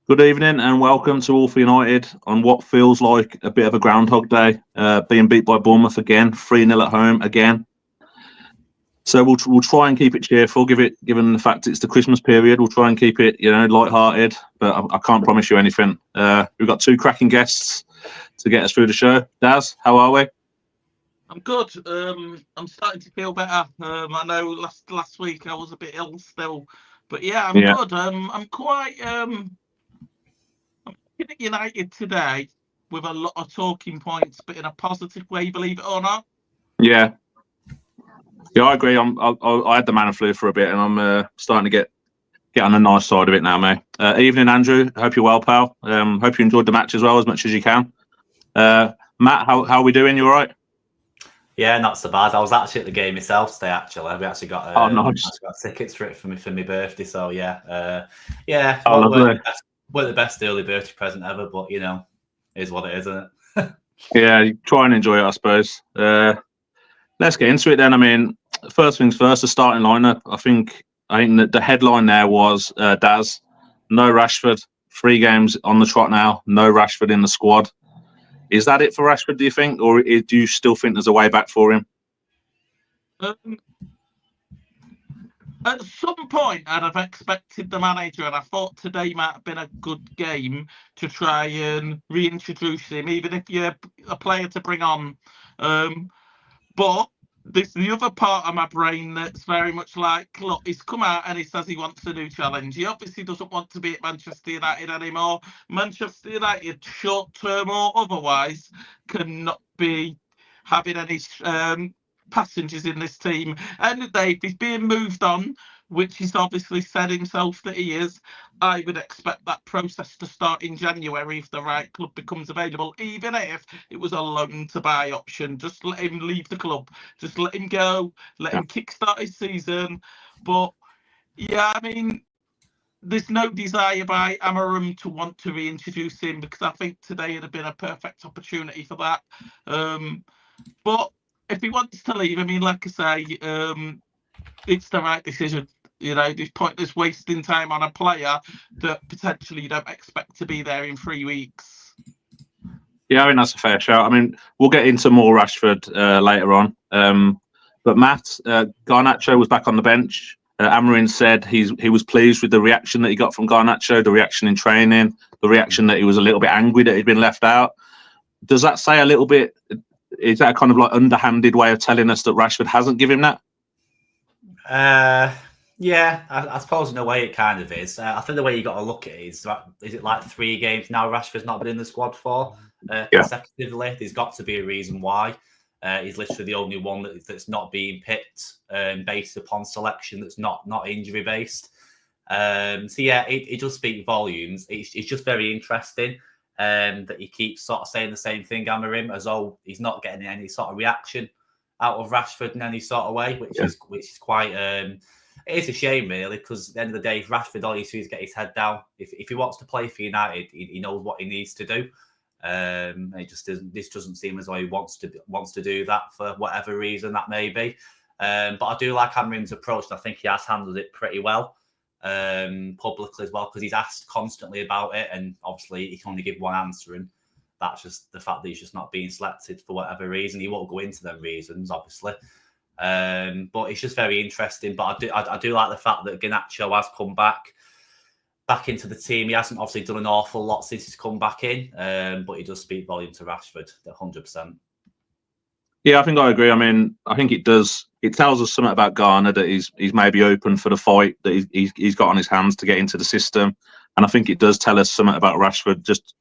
Good evening and welcome to All for United on what feels like a bit of a Groundhog Day, being beat by Bournemouth again, 3-0 at home again. So we'll try and keep it cheerful, given the fact it's the Christmas period. We'll try and keep it, light-hearted, but I can't promise you anything. We've got two cracking guests to get us through the show. Daz, how are we? I'm good. I'm starting to feel better. I know last week I was a bit ill still, but yeah, I'm good. I'm quite. I'm looking at United today with a lot of talking points, but in a positive way, believe it or not. Yeah, I agree. I had the man flu for a bit, and I'm starting to get on the nice side of it now, mate. Evening, Andrew. Hope you're well, pal. Hope you enjoyed the match as well, as much as you can. Matt, how are we doing? You all right? Yeah, not so bad. I was actually at the game myself today. Actually, we actually got nice. got tickets for my birthday. So yeah. Lovely. Weren't the best early birthday present ever, but is what it is, isn't it? Yeah, try and enjoy it, I suppose. Let's get into it then. I mean, first things first, the starting lineup. I think that the headline there was Daz, no Rashford, 3 games on the trot now, no Rashford in the squad. Is that it for Rashford, do you think, or do you still think there's a way back for him? At some point, I'd have expected the manager, and I thought today might have been a good game to try and reintroduce him, even if you're a player to bring on. But there's the other part of my brain that's very much like, look, he's come out and he says he wants a new challenge. He obviously doesn't want to be at Manchester United anymore. Manchester United, short-term or otherwise, cannot be having any passengers in this team. And if he's being moved on, which he's obviously said himself that he is, I would expect that process to start in January if the right club becomes available, even if it was a loan to buy option. Just let him leave the club. Just let him go. Let him kickstart his season. But yeah, I mean, there's no desire by Amarim to want to reintroduce him, because I think today would have been a perfect opportunity for that. But if he wants to leave, I mean, like I say, it's the right decision. There's pointless wasting time on a player that potentially you don't expect to be there in 3 weeks. Yeah, I think that's a fair shout. I mean, we'll get into more Rashford later on. But Matt, Garnacho was back on the bench. Amarin said he was pleased with the reaction that he got from Garnacho, the reaction in training, the reaction that he was a little bit angry that he'd been left out. Does that say a little bit? Is that a kind of like underhanded way of telling us that Rashford hasn't given him that? Yeah, I suppose in a way it kind of is. I think the way you got to look at it is it like 3 games now Rashford's not been in the squad for consecutively? There's got to be a reason why. He's literally the only one that's not being picked based upon selection, that's not injury based. So yeah, it does speak volumes. It's just very interesting that he keeps sort of saying the same thing, Amarim, as though he's not getting any sort of reaction out of Rashford in any sort of way, which is quite. It is a shame, really, because at the end of the day, Rashford, all he needs to do is get his head down. If he wants to play for United, he knows what he needs to do. This doesn't seem as though he wants to do that for whatever reason that may be. But I do like Amarim's approach, and I think he has handled it pretty well publicly as well, because he's asked constantly about it, and obviously he can only give one answer, and that's just the fact that he's just not being selected for whatever reason. He won't go into them reasons, obviously. But it's just very interesting. But I do like the fact that Garnacho has come back into the team. He hasn't obviously done an awful lot since he's come back in, but he does speak volume to Rashford, 100%. Yeah, I think I agree. I mean, I think it does. It tells us something about Garner, that he's maybe open for the fight that he's got on his hands to get into the system, and I think it does tell us something about Rashford. Just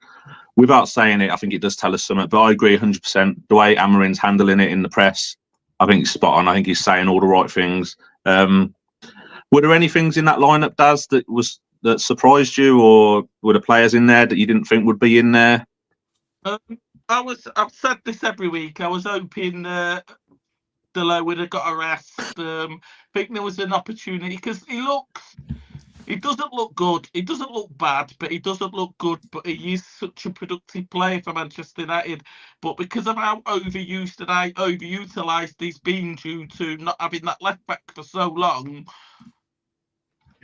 without saying it, I think it does tell us something. But I agree 100%. The way Amarin's handling it in the press, I think he's spot on. I think he's saying all the right things. Were there any things in that lineup, Daz, that surprised you, or were the players in there that you didn't think would be in there? I've said this every week. I was hoping Delo would have got a rest. I think there was an opportunity, because he looks He doesn't look good. He doesn't look bad, but he doesn't look good. But he is such a productive player for Manchester United. But because of how overused and how overutilised he's been due to not having that left back for so long,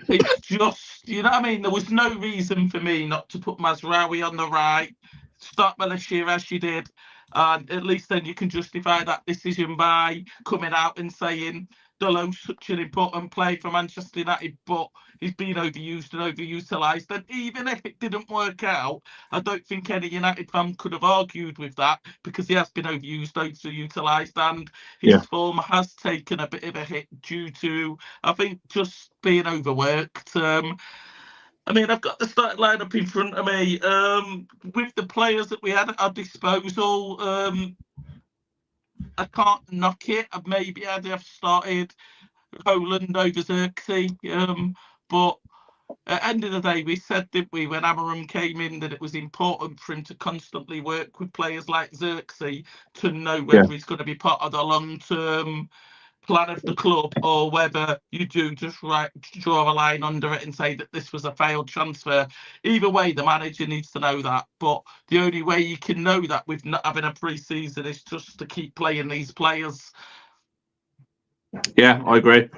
it's just, you know what I mean? There was no reason for me not to put Mazraoui on the right, start Melashir as you did. And at least then you can justify that decision by coming out and saying Dolo's such an important player for Manchester United, but he's been overused and overutilised. And even if it didn't work out, I don't think any United fan could have argued with that, because he has been overused, overutilised, and his form has taken a bit of a hit due to, I think, just being overworked. I mean, I've got the starting lineup in front of me. With the players that we had at our disposal, I can't knock it. Maybe I'd have started Holland over Xerxes. But at the end of the day, we said, didn't we, when Amarim came in, that it was important for him to constantly work with players like Xerxes to know whether he's going to be part of the long-term plan of the club, or whether you do just draw a line under it and say that this was a failed transfer. Either way, the manager needs to know that. But the only way you can know that with not having a pre-season is just to keep playing these players. Yeah, I agree.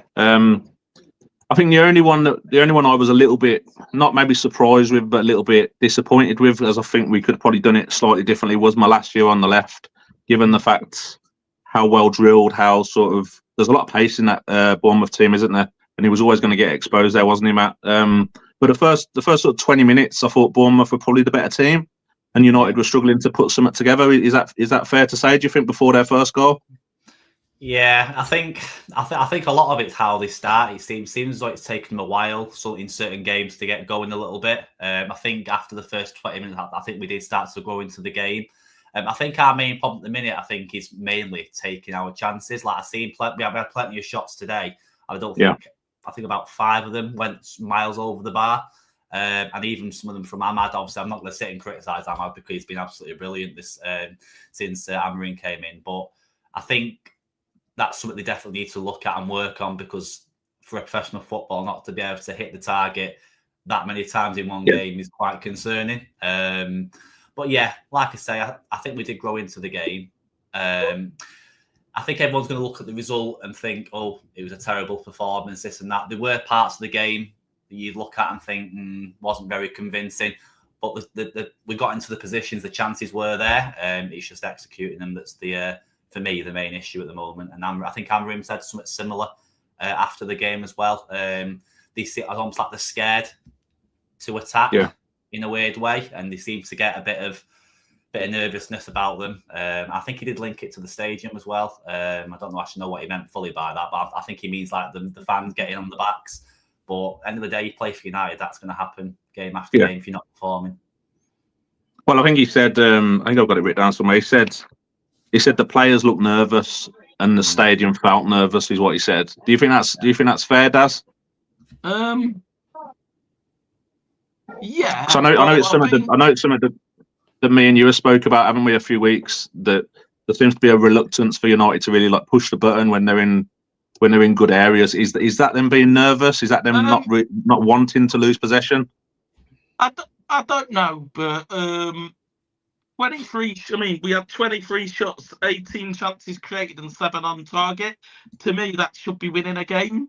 I think the only one I was a little bit, not maybe surprised with, but a little bit disappointed with, as I think we could have probably done it slightly differently, was Malacia on the left, given the fact how well drilled, how sort of, there's a lot of pace in that Bournemouth team, isn't there? And he was always going to get exposed there, wasn't he, Matt? But the first sort of 20 minutes, I thought Bournemouth were probably the better team, and United were struggling to put something together. Is that fair to say? Do you think, before their first goal? Yeah, I think a lot of it's how they start. It seems like it's taken them a while, so in certain games, to get going a little bit. I think after the first 20 minutes, I think we did start to go into the game. I think our main problem at the minute, I think, is mainly taking our chances. Like, we have had plenty of shots today. I think about 5 of them went miles over the bar. And even some of them from Ahmad. Obviously, I'm not going to sit and criticise Ahmad, because he's been absolutely brilliant since Amarim came in. But I think that's something they definitely need to look at and work on, because for a professional football, not to be able to hit the target that many times in one game is quite concerning. But yeah, like I say, I think we did grow into the game. I think everyone's going to look at the result and think, oh, it was a terrible performance, this and that. There were parts of the game that you'd look at and think wasn't very convincing. But we got into the positions, the chances were there. It's just executing them that's for me, the main issue at the moment. And I think Amarim said something similar after the game as well. They see almost like they're scared to attack in a weird way, and they seem to get a bit of nervousness about them. I think he did link it to the stadium as well. I don't know actually know what he meant fully by that, but I think he means like the fans getting on the backs. But at the end of the day, you play for United, that's going to happen game after game if you're not performing. Well, I think he said, I think I've got it written down somewhere. He said the players look nervous and the stadium felt nervous, is what he said. Do you think that's fair, Daz? Yeah. I know it's something that me and you have spoke about, haven't we, a few weeks, that there seems to be a reluctance for United to really like push the button when they're in good areas. Is that them being nervous? Is that them not wanting to lose possession? I don't know, but 23. I mean, we had 23 shots, 18 chances created, and 7 on target. To me, that should be winning a game.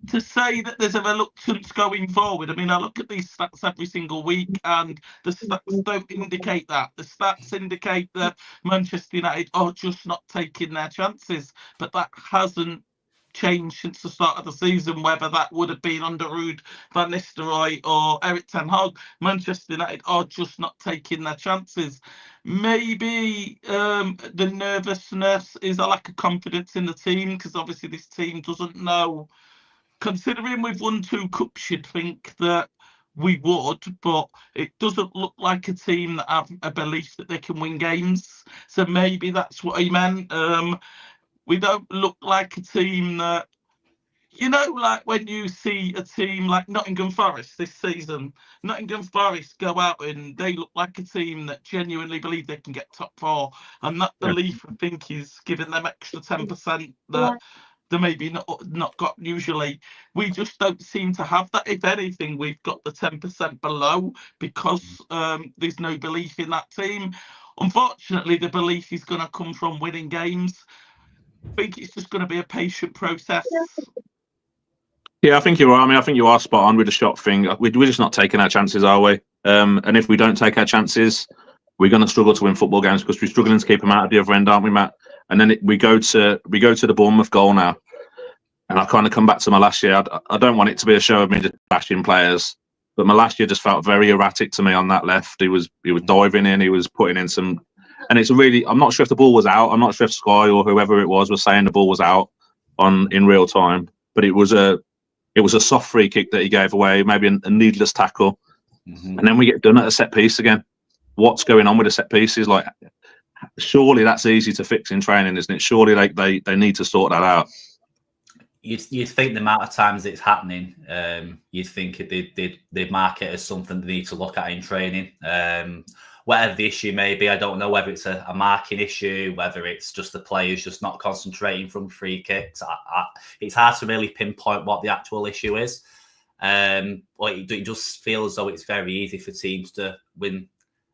To say that there's a reluctance going forward, I mean, I look at these stats every single week, and the stats don't indicate that. The stats indicate that Manchester United are just not taking their chances, but that hasn't changed since the start of the season, whether that would have been under Ruud van Nistelrooy or Erik ten Hag. Manchester United are just not taking their chances. Maybe the nervousness is a lack of confidence in the team, because obviously this team doesn't know. Considering we've won 2 cups, you'd think that we would, but it doesn't look like a team that have a belief that they can win games. So maybe that's what he meant. We don't look like a team that, like when you see a team like Nottingham Forest this season, Nottingham Forest go out and they look like a team that genuinely believe they can get top 4. And that belief, I think, is giving them extra 10% that they're maybe not got usually. We just don't seem to have that. If anything, we've got the 10% below because there's no belief in that team. Unfortunately, the belief is going to come from winning games. I think it's just going to be a patient process. Yeah, I think you're right. I mean, I think you are spot on with the shot thing. We're just not taking our chances, are we? And if we don't take our chances, we're going to struggle to win football games because we're struggling to keep them out at the other end, aren't we, Matt? And then we go to the Bournemouth goal now, and I kind of come back to my last year. I don't want it to be a show of me just bashing players, but my last year just felt very erratic to me on that left. He was diving in, he was putting in some, and it's really, I'm not sure if the ball was out. I'm not sure if Sky or whoever it was saying the ball was out in real time, but it was a soft free kick that he gave away, maybe a needless tackle, and then we get done at a set piece again. What's going on with the set pieces? Like, surely that's easy to fix in training, isn't it? Surely they need to sort that out. You'd think the amount of times it's happening, you'd think they'd mark it as something they need to look at in training. Whatever the issue may be, I don't know whether it's a marking issue, whether it's just the players just not concentrating from free kicks. It's hard to really pinpoint what the actual issue is. But it just feels as though it's very easy for teams to win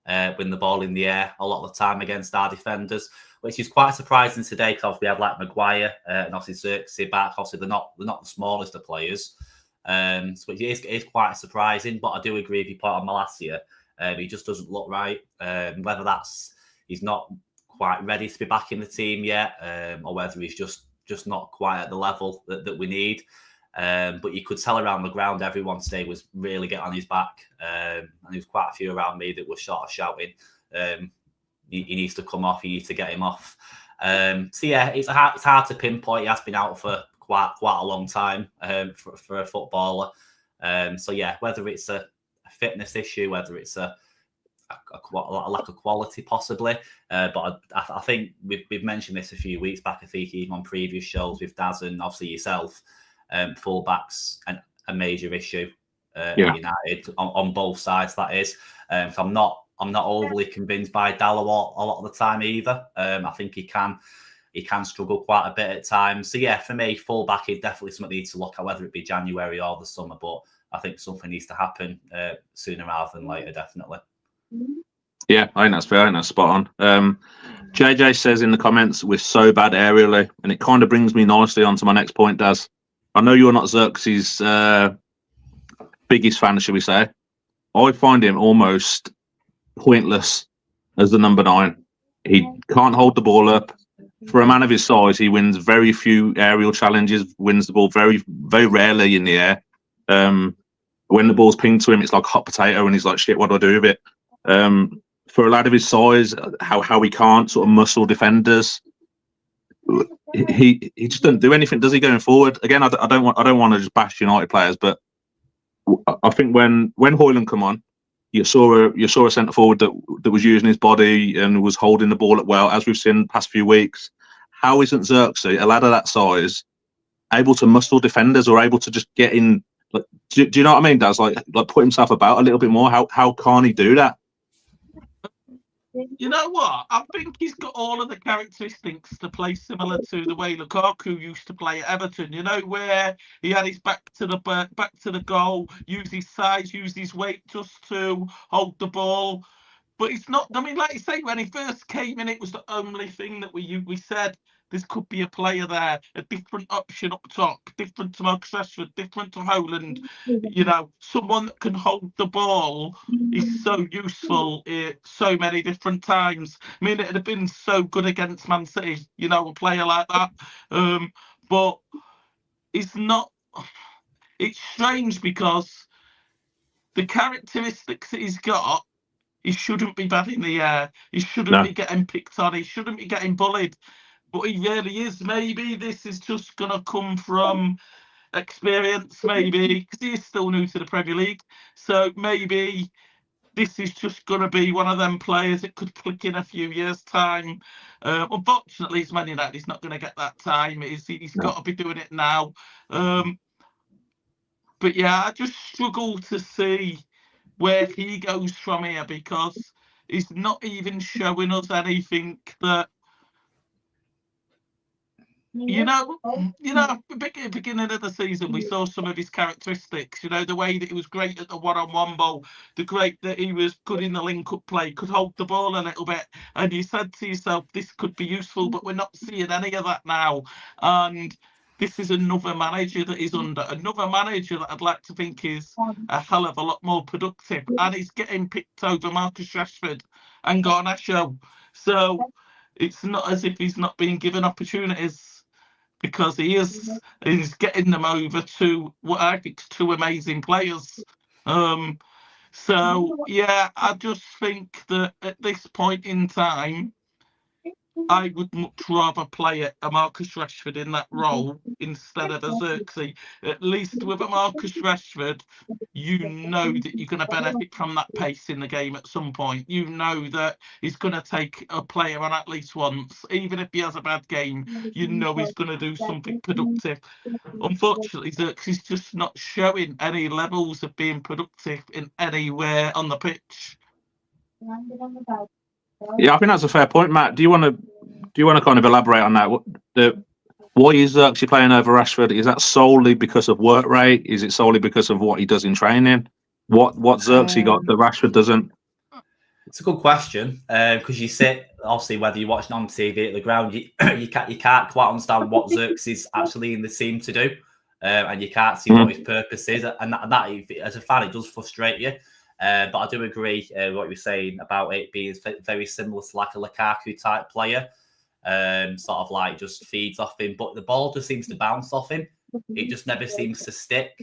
the ball in the air a lot of the time against our defenders, which is quite surprising today because we have like Maguire and obviously Xerxes back. Obviously, they're not the smallest of players, so it is quite surprising. But I do agree with your point on Malacia. He just doesn't look right. Whether that's he's not quite ready to be back in the team yet, or whether he's just not quite at the level that we need. But you could tell around the ground, everyone today was really getting on his back. And there was quite a few around me that were sort of shouting, he needs to come off, you need to get him off. So yeah, it's hard to pinpoint. He has been out for quite a long time for a footballer. So yeah, whether it's a fitness issue, whether it's a lack of quality possibly. But I think we've mentioned this a few weeks back, I think even on previous shows with Daz and obviously yourself. Fullbacks a major issue at United on both sides. That is, so I'm not overly convinced by Dalot a lot of the time either. I think he can struggle quite a bit at times. So yeah, for me, fullback is definitely something we need to look at, whether it be January or the summer. But I think something needs to happen sooner rather than later, definitely. Yeah, I think that's fair. I think that's spot on. JJ says in the comments, we're so bad aerially, and it kind of brings me nicely onto my next point, Daz. I know you're not Xerxes' biggest fan, shall we say. I find him almost pointless as the number 9. He can't hold the ball up. For a man of his size, he wins very few aerial challenges, wins the ball very, very rarely in the air. When the ball's pinged to him, it's like hot potato, and he's like, shit, what do I do with it? For a lad of his size, how he can't sort of muscle defenders, he just doesn't do anything, does he, going forward? Again, I don't want to just bash United players, but I think when Højlund come on, you saw a centre forward that was using his body and was holding the ball up well, as we've seen the past few weeks. How isn't Xerxes, a lad of that size, able to muscle defenders or able to just get in? Like, do you know what I mean, Daz? Like put himself about a little bit more. How can't he do that? You know what? I think he's got all of the characteristics to play similar to the way Lukaku used to play at Everton. You know, where he had his back to the goal, use his size, use his weight just to hold the ball. But it's not. I mean, like you say, when he first came in, it was the only thing that we said. This could be a player there, a different option up top, different to Marcus Rashford, different to Højlund. You know, someone that can hold the ball is so useful so many different times. I mean, it'd have been so good against Man City, you know, a player like that. But it's not. It's strange because the characteristics that he's got, he shouldn't be bad in the air. He shouldn't be getting picked on. He shouldn't be getting bullied. But he really is. Maybe this is just going to come from experience, maybe, because he is still new to the Premier League. So maybe this is just going to be one of them players that could click in a few years' time. Unfortunately, it's Man United. He's not going to get that time. He's got to be doing it now. But yeah, I just struggle to see where he goes from here because he's not even showing us anything that Beginning of the season, we saw some of his characteristics. The way that he was great at the one-on-one ball, the great that he was good in the link-up play, could hold the ball a little bit. And you said to yourself, this could be useful, but we're not seeing any of that now. And this is another manager that is under, another manager that I'd like to think is a hell of a lot more productive. And he's getting picked over Marcus Rashford and Garnacho. So it's not as if he's not being given opportunities, because he's getting them over to what I think is two amazing players. So yeah, I just think that at this point in time, I would much rather play a Marcus Rashford in that role instead of a Xerxes. At least with a Marcus Rashford, you know that you're going to benefit from that pace in the game at some point. You know that he's going to take a player on at least once. Even if he has a bad game, you know he's going to do something productive. Unfortunately, Xerxes is just not showing any levels of being productive in anywhere on the pitch. Yeah, I think that's a fair point, Matt. Do you want to kind of elaborate on that? Why is Xerxes playing over Rashford? Is that solely because of work rate? Is it solely because of what he does in training? What Xerxes got that Rashford doesn't? It's a good question, because you sit, obviously, whether you're watching on TV at the ground, you can't quite understand what Xerxes is actually in the team to do, and you can't see what his purpose is, and that as a fan, it does frustrate you. But I do agree what you're saying about it being very similar to like a Lukaku type player, sort of like just feeds off him, but the ball just seems to bounce off him. It just never seems to stick.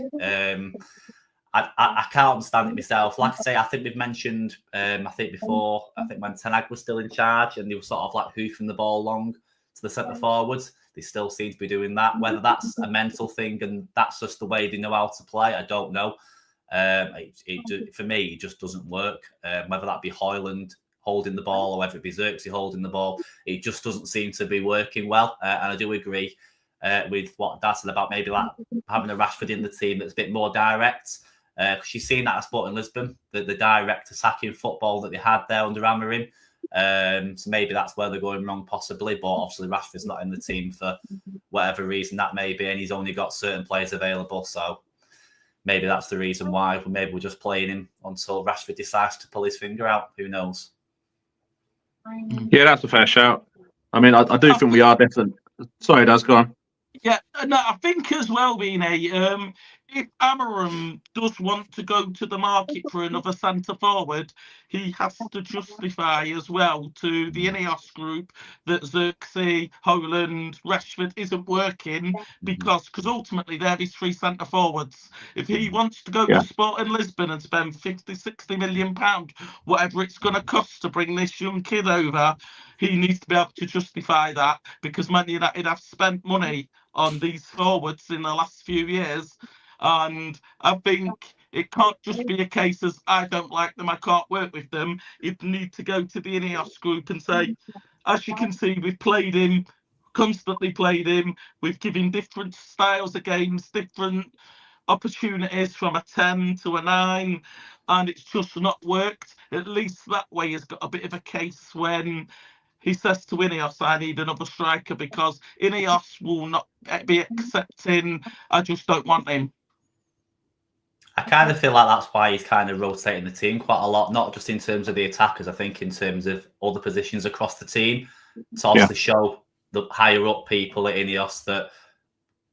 I can't understand it myself. Like I say, I think we've mentioned, I think when Ten Hag was still in charge and they were sort of like hoofing the ball long to the centre forwards, they still seem to be doing that. Whether that's a mental thing and that's just the way they know how to play, I don't know. For me, it just doesn't work. Whether that be Højlund holding the ball or whether it be Xerxes holding the ball, it just doesn't seem to be working well. And I do agree with what Dad said about maybe like having a Rashford in the team that's a bit more direct. Because you've seen that at Sporting Lisbon, the direct attacking football that they had there under Amorim. So maybe that's where they're going wrong, possibly. But obviously, Rashford's not in the team for whatever reason that may be, and he's only got certain players available. So maybe that's the reason why. Maybe we're just playing him until Rashford decides to pull his finger out. Who knows? Yeah, that's a fair shout. I mean, I do think we are definitely. Sorry, Daz, go on. Yeah, no, I think as well, Vina, if Amorim does want to go to the market for another centre forward, he has to justify as well to the Ineos group that Xerxes, Højlund, Rashford isn't working because ultimately they're his three centre forwards. If he wants to go to Sporting Lisbon and spend 50-60 million pounds, whatever it's going to cost to bring this young kid over, he needs to be able to justify that, because Man United have spent money on these forwards in the last few years. And I think it can't just be a case of I don't like them, I can't work with them. You need to go to the Ineos group and say, as you can see, we've played him, constantly played him. We've given different styles of games, different opportunities from a 10 to a 9, and it's just not worked. At least that way has got a bit of a case when he says to Ineos, I need another striker, because Ineos will not be accepting, I just don't want him. I kind of feel like that's why he's kind of rotating the team quite a lot, not just in terms of the attackers, I think in terms of all the positions across the team, to obviously show the higher up people at Ineos that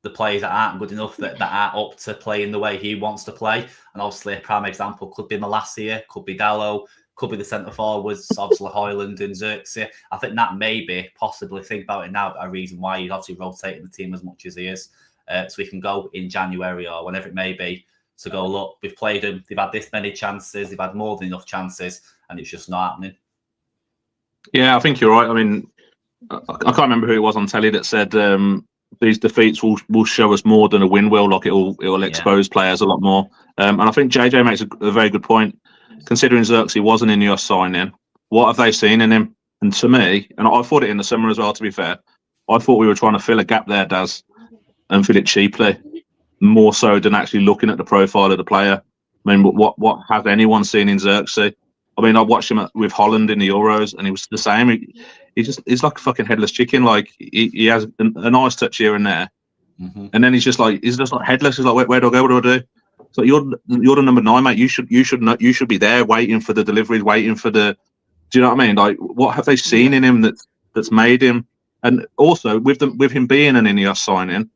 the players that aren't good enough, that aren't up to playing the way he wants to play. And obviously a prime example could be Malacia, could be Dalot, could be the centre forwards, obviously Højlund and Xerxes. I think that may be, possibly, think about it now, a reason why he's obviously rotating the team as much as he is. So he can go in January or whenever it may be to go, look, we've played them, they've had this many chances, they've had more than enough chances, and it's just not happening. Yeah, I think you're right. I mean, I can't remember who it was on telly that said these defeats will show us more than a win will. Like it will expose players a lot more. And I think JJ makes a very good point. Considering Xerxes wasn't in your signing, what have they seen in him? And to me, and I thought it in the summer as well, to be fair, I thought we were trying to fill a gap there, Daz, and fill it cheaply, more so than actually looking at the profile of the player. I mean, what has anyone seen in Xerxes? I mean, I watched him with Holland in the Euros, and he was the same. He's like a fucking headless chicken. Like he has a nice touch here and there, and then he's just like headless. He's like, where do I go? What do I do? So you're the number 9, mate. You should be there waiting for the deliveries, waiting for the. Do you know what I mean? Like, what have they seen in him that's made him? And also with him being an Ineos signing,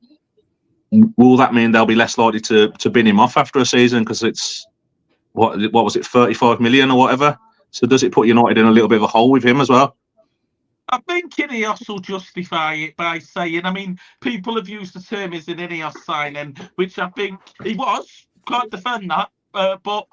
will that mean they'll be less likely to bin him off after a season because it's what was it, 35 million or whatever? So does it put United in a little bit of a hole with him as well? I think Ineos will justify it by saying, I mean, people have used the term as an Ineos signing, which I think he was. Can't defend that, but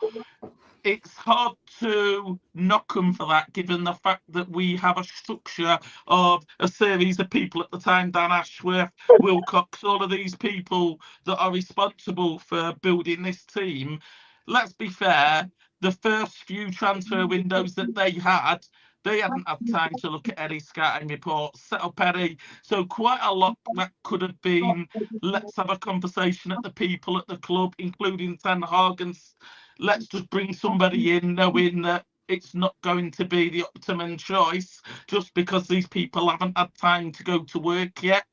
it's hard to knock him for that, given the fact that we have a structure of a series of people at the time, Dan Ashworth, Wilcox, all of these people that are responsible for building this team. Let's be fair, the first few transfer windows that they hadn't had time to look at any scouting reports, set up any. So quite a lot that could have been, let's have a conversation at the people at the club, including Ten Hag, and let's just bring somebody in knowing that it's not going to be the optimum choice just because these people haven't had time to go to work yet.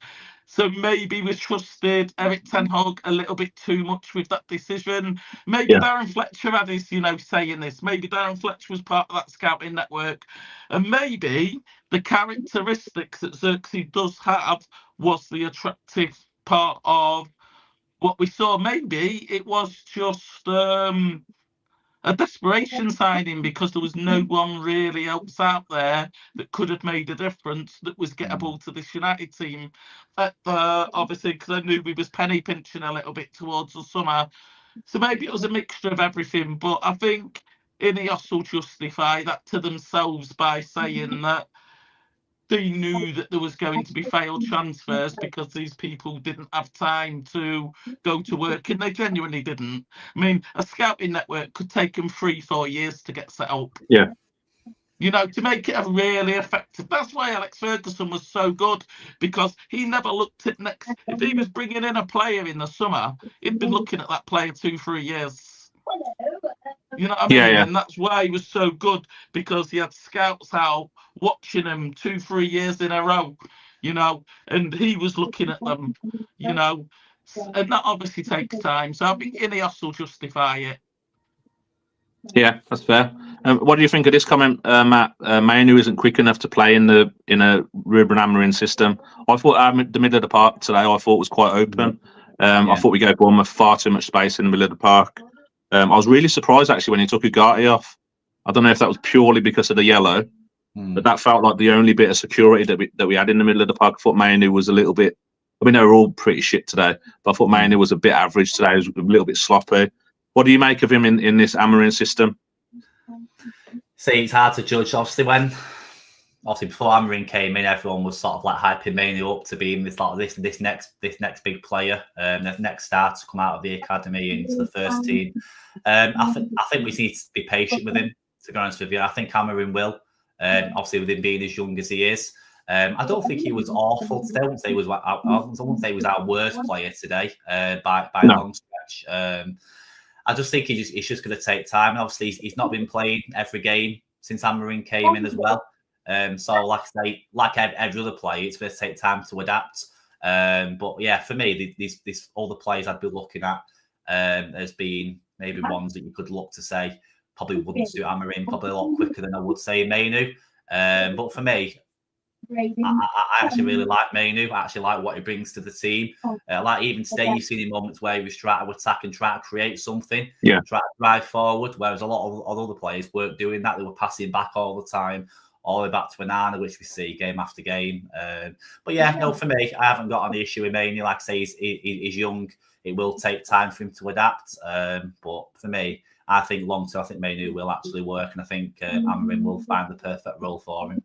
So maybe we trusted Eric Ten Hag a little bit too much with that decision. Maybe Darren Fletcher had his, saying this. Maybe Darren Fletcher was part of that scouting network. And maybe the characteristics that Xerxes does have was the attractive part of what we saw. Maybe it was just a desperation signing because there was no one really else out there that could have made a difference that was gettable to this United team. Obviously, because I knew we was penny pinching a little bit towards the summer. So maybe it was a mixture of everything, but I think Ineos will justify that to themselves by saying that they knew that there was going to be failed transfers because these people didn't have time to go to work, and they genuinely didn't. I mean, a scouting network could take them 3-4 years to get set up. Yeah. To make it a really effective. That's why Alex Ferguson was so good, because he never looked at next. If he was bringing in a player in the summer, he'd been looking at that player 2-3 years. You know what I mean? Yeah. And that's why he was so good, because he had scouts out watching him 2-3 years in a row, and he was looking at them, and that obviously takes time. So I think Ineos will justify it. Yeah, that's fair. What do you think of this comment, Matt? Manu isn't quick enough to play in a Ruben Amorim system. I thought the middle of the park today, I thought was quite open. I thought we gave Bournemouth far too much space in the middle of the park. I was really surprised actually when he took Ugarte off. I don't know if that was purely because of the yellow, but that felt like the only bit of security that we had in the middle of the park. I thought Manu was a little bit. I mean, they were all pretty shit today, but I thought Manu was a bit average today. He was a little bit sloppy. What do you make of him in this Amorim system? See, it's hard to judge. Obviously, before Amorim came in, everyone was sort of like hyping Manu up to being this next big player, the next star to come out of the academy into the first team. I think we need to be patient with him. To be honest with you, I think Amorim will. Obviously, with him being as young as he is, I don't think he was awful today. I wouldn't say he was our worst player today by a long stretch. I just think he's just going to take time. And obviously, he's not been playing every game since Amorim came in as well. So, like I say, like every other player, it's going to take time to adapt. But yeah, for me, these all the players I'd be looking at as being maybe ones that you could look to say probably wouldn't suit Amorim probably a lot quicker than I would say Manu. But for me, I actually really like Manu. I actually like what he brings to the team. Like even today, you've seen in moments where he was trying to attack and try to create something, try to drive forward, whereas a lot of other players weren't doing that. They were passing back all the time, all the way back to Anana, which we see game after game. But yeah, no, for me, I haven't got any issue with Manu. Like I say, he's young. It will take time for him to adapt. But for me, I think long term, I think Manu will actually work, and I think Amorim will find the perfect role for him.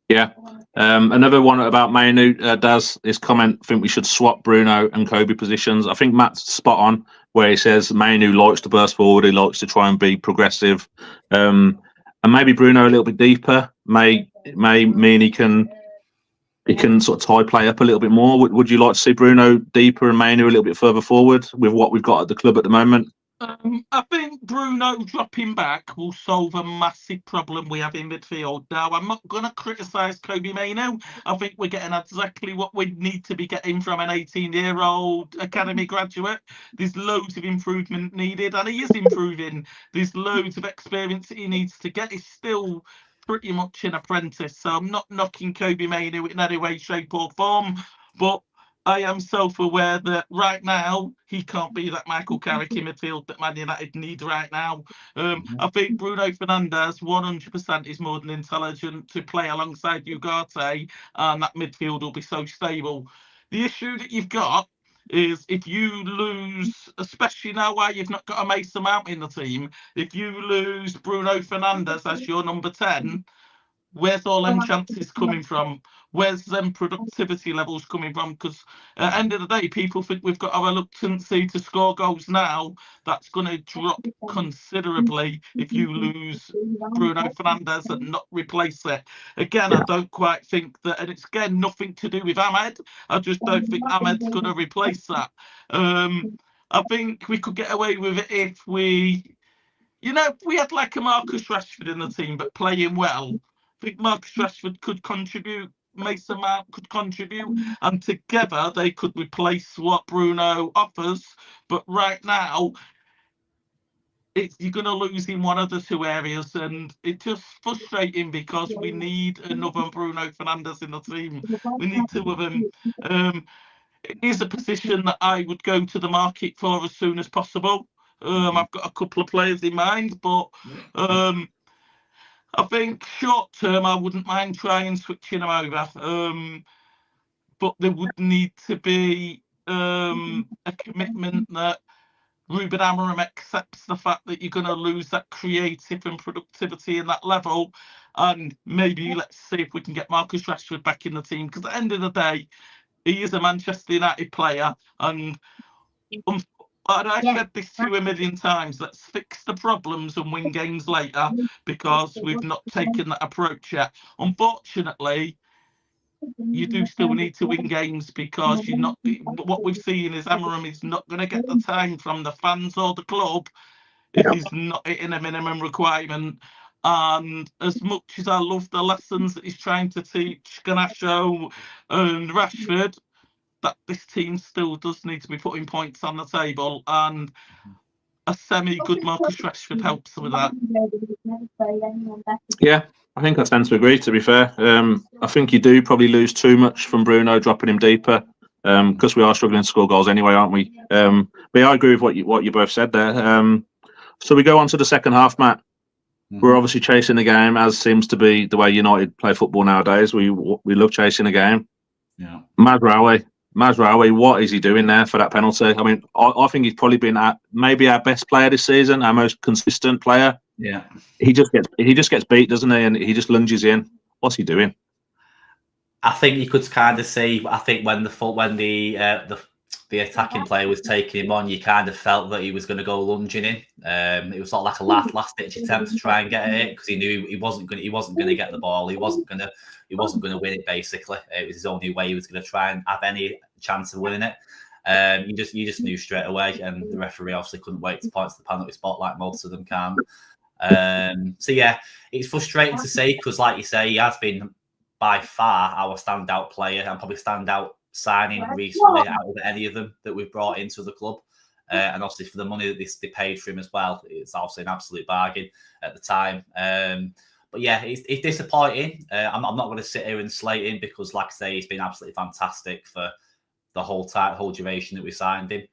Yeah. Another one about Manu does this comment. I think we should swap Bruno and Kobe positions. I think Matt's spot on where he says Manu likes to burst forward. He likes to try and be progressive. And maybe Bruno a little bit deeper may mean he can sort of tie play up a little bit more. Would you like to see Bruno deeper and Manu a little bit further forward with what we've got at the club at the moment? I think Bruno dropping back will solve a massive problem we have in midfield. Now, I'm not going to criticise Kobe Mainoo. I think we're getting exactly what we need to be getting from an 18-year-old academy graduate. There's loads of improvement needed, and he is improving. There's loads of experience that he needs to get. He's still pretty much an apprentice, so I'm not knocking Kobe Mainoo in any way, shape or form, but I am self-aware that right now he can't be that Michael Carrick in midfield that Man United need right now. I think Bruno Fernandes 100% is more than intelligent to play alongside Ugarte, and that midfield will be so stable. The issue that you've got is if you lose, especially now where you've not got a Mason Mount in the team, if you lose Bruno Fernandes as your number 10, where's all them chances coming from? Where's them productivity levels coming from? Because at the end of the day, people think we've got a reluctancy to score goals now. That's going to drop considerably if you lose Bruno Fernandes and not replace it. Again, I don't quite think that, and it's again nothing to do with Ahmed. I just don't think Ahmed's going to replace that. I think we could get away with it if we, if we had like a Marcus Rashford in the team, but playing well. I think Marcus Rashford could contribute, Mason Mount could contribute, and together they could replace what Bruno offers. But right now, you're going to lose in one of the two areas, and it's just frustrating because we need another Bruno Fernandes in the team. We need two of them. It is a position that I would go to the market for as soon as possible. I've got a couple of players in mind, but I think short term, I wouldn't mind trying switching them over. But there would need to be a commitment that Ruben Amorim accepts the fact that you're going to lose that creative and productivity in that level. And maybe let's see if we can get Marcus Rashford back in the team. Because at the end of the day, he is a Manchester United player. And I said this to you a million times. Let's fix the problems and win games later, because we've not taken that approach yet. Unfortunately, you do still need to win games, because you're not. What we've seen is Amorim is not going to get the time from the fans or the club if he's not hitting a minimum requirement. And as much as I love the lessons that he's trying to teach Garnacho and Rashford, that this team still does need to be putting points on the table, and a semi-good Marcus Rashford helps with that. Yeah, I think I tend to agree, to be fair. I think you do probably lose too much from Bruno dropping him deeper, because we are struggling to score goals anyway, aren't we? But yeah, I agree with what you both said there. So we go on to the second half, Matt. We're obviously chasing the game, as seems to be the way United play football nowadays. We love chasing the game. Yeah. Mazraoui, what is he doing there for that penalty? I mean, I think he's probably been maybe our best player this season, our most consistent player. Yeah. He just gets beat, doesn't he? And he just lunges in. What's he doing? I think you could kind of see. I think when the attacking player was taking him on, you kind of felt that he was going to go lunging in. It was sort of like a last ditch attempt to try and get it, because he knew he wasn't going to get the ball. He wasn't going to win it. Basically, it was his only way he was going to try and have any chance of winning it. You just knew straight away, and the referee obviously couldn't wait to point to the penalty spot like most of them can. So yeah, it's frustrating to see, because, like you say, he has been by far our standout player, and probably standout signing recently out of any of them that we've brought into the club. And obviously for the money that they paid for him as well, it's obviously an absolute bargain at the time. But yeah, it's disappointing. I'm not going to sit here and slate him, because, like I say, he's been absolutely fantastic for the whole duration that we signed him.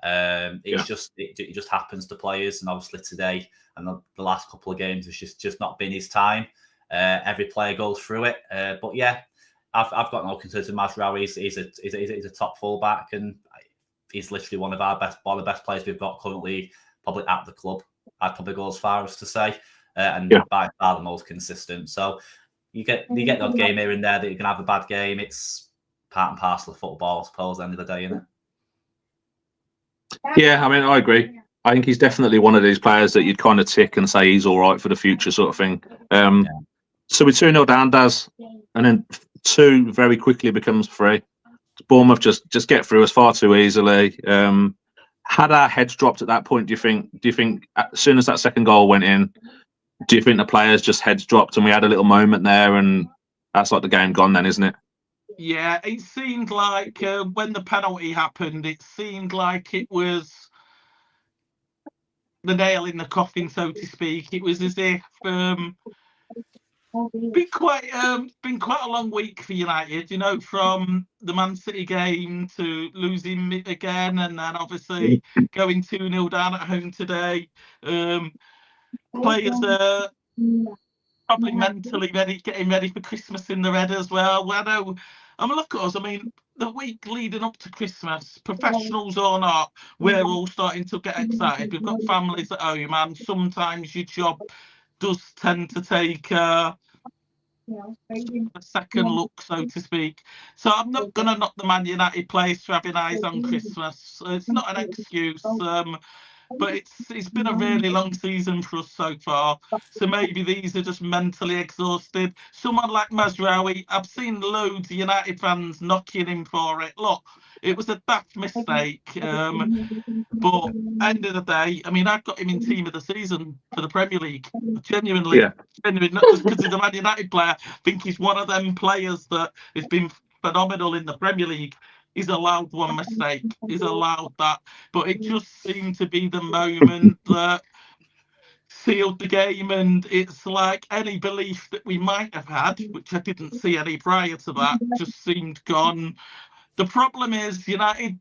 It just happens to players, and obviously today and the last couple of games, it's just not been his time. Every player goes through it, but yeah, I've got no concerns with Mazraoui. He's a top fullback, and he's literally one of the best players we've got currently, probably at the club. I'd probably go as far as to say, and by far the most consistent. So you get the odd game here and there that you can have a bad game. It's part and parcel of football, I suppose, at the end of the day, isn't it? Yeah, I mean, I agree. I think he's definitely one of these players that you'd kind of tick and say he's all right for the future, sort of thing. So we're 2-0 down, Daz, and then 2 very quickly becomes 3. Bournemouth just get through us far too easily. had our heads dropped at that point? Do you think as soon as that second goal went in, do you think the players just heads dropped and we had a little moment there and that's like the game gone then, isn't it? Yeah, it seemed like when the penalty happened, it seemed like it was the nail in the coffin, so to speak. It was as if been quite a long week for United, you know, from the Man City game to losing it again, and then obviously going 2-0 down at home today. Players are probably mentally ready, getting ready for Christmas in the red as well. I know, I mean, look at us. I mean, the week leading up to Christmas, professionals or not, we're all starting to get excited. We've got families at home, and sometimes your job does tend to take a second look, so to speak. So I'm not going to knock the Man United players for having eyes on Christmas. It's not an excuse. But it's been a really long season for us so far. So maybe these are just mentally exhausted. Someone like Mazraoui, I've seen loads of United fans knocking him for it. Look, it was a daft mistake. But end of the day, I mean, I've got him in team of the season for the Premier League. Genuinely, not just because he's a Man United player. I think he's one of them players that has been phenomenal in the Premier League. He's allowed one mistake. He's allowed that. But it just seemed to be the moment that sealed the game. And it's like any belief that we might have had, which I didn't see any prior to that, just seemed gone. The problem is, United,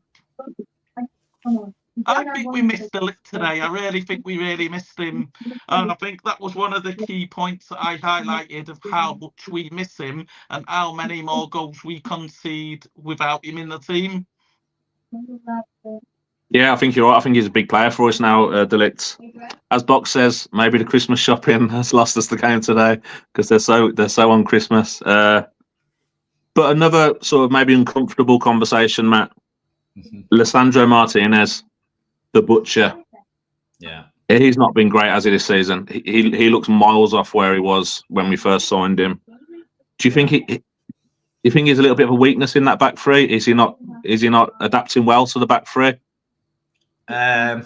I think we missed the lick today. I really think we really missed him. And I think that was one of the key points that I highlighted of how much we miss him and how many more goals we concede without him in the team. Yeah, I think you're right. I think he's a big player for us now, De Ligt. As Box says, maybe the Christmas shopping has lost us the game today because they're so on Christmas. But another sort of maybe uncomfortable conversation, Matt. Lisandro Martinez, the butcher. Yeah, he's not been great as he this season. He looks miles off where he was when we first signed him. Do you think you think he's a little bit of a weakness in that back three? Is he not adapting well to the back three? I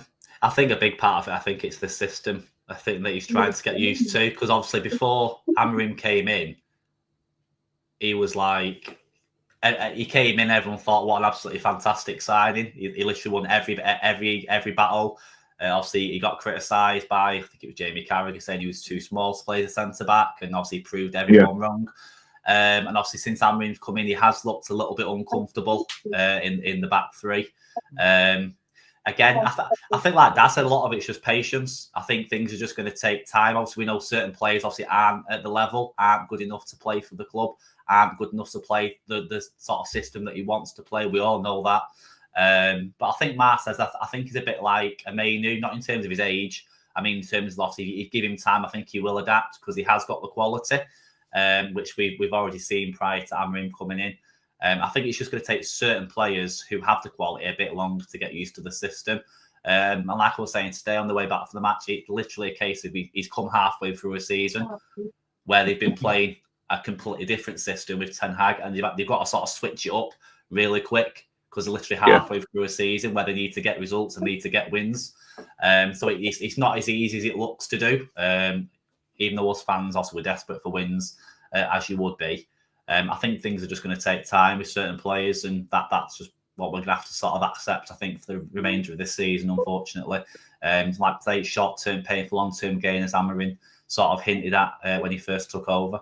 think a big part of it, I think it's the system. I think that he's trying to get used to, because obviously before Amorim came in, he was like, he came in, everyone thought what an absolutely fantastic signing. He literally won every battle. Obviously, he got criticised by, I think it was Jamie Carragher, saying he was too small to play the centre back, and obviously proved everyone wrong. And obviously, since Amorim's come in, he has looked a little bit uncomfortable in the back three. Again, I think like Dad said, a lot of it's just patience. I think things are just going to take time. Obviously, we know certain players obviously aren't at the level, aren't good enough to play for the club, aren't good enough to play the sort of system that he wants to play. We all know that. But I think Mar says that I think he's a bit like a Mainu, not in terms of his age. I mean, in terms of obviously, you give him time, I think he will adapt because he has got the quality, which we've already seen prior to Amorim coming in. I think it's just going to take certain players who have the quality a bit longer to get used to the system. And like I was saying today on the way back from the match, it's literally a case of he's come halfway through a season where they've been playing a completely different system with Ten Hag, and they've got to sort of switch it up really quick because they're literally halfway through a season where they need to get results and need to get wins. So it's not as easy as it looks to do, even though us fans also were desperate for wins, as you would be. I think things are just going to take time with certain players, and that's just what we're going to have to sort of accept, I think, for the remainder of this season, unfortunately. Like I say, short-term pain for long-term gain, as Amorim sort of hinted at when he first took over.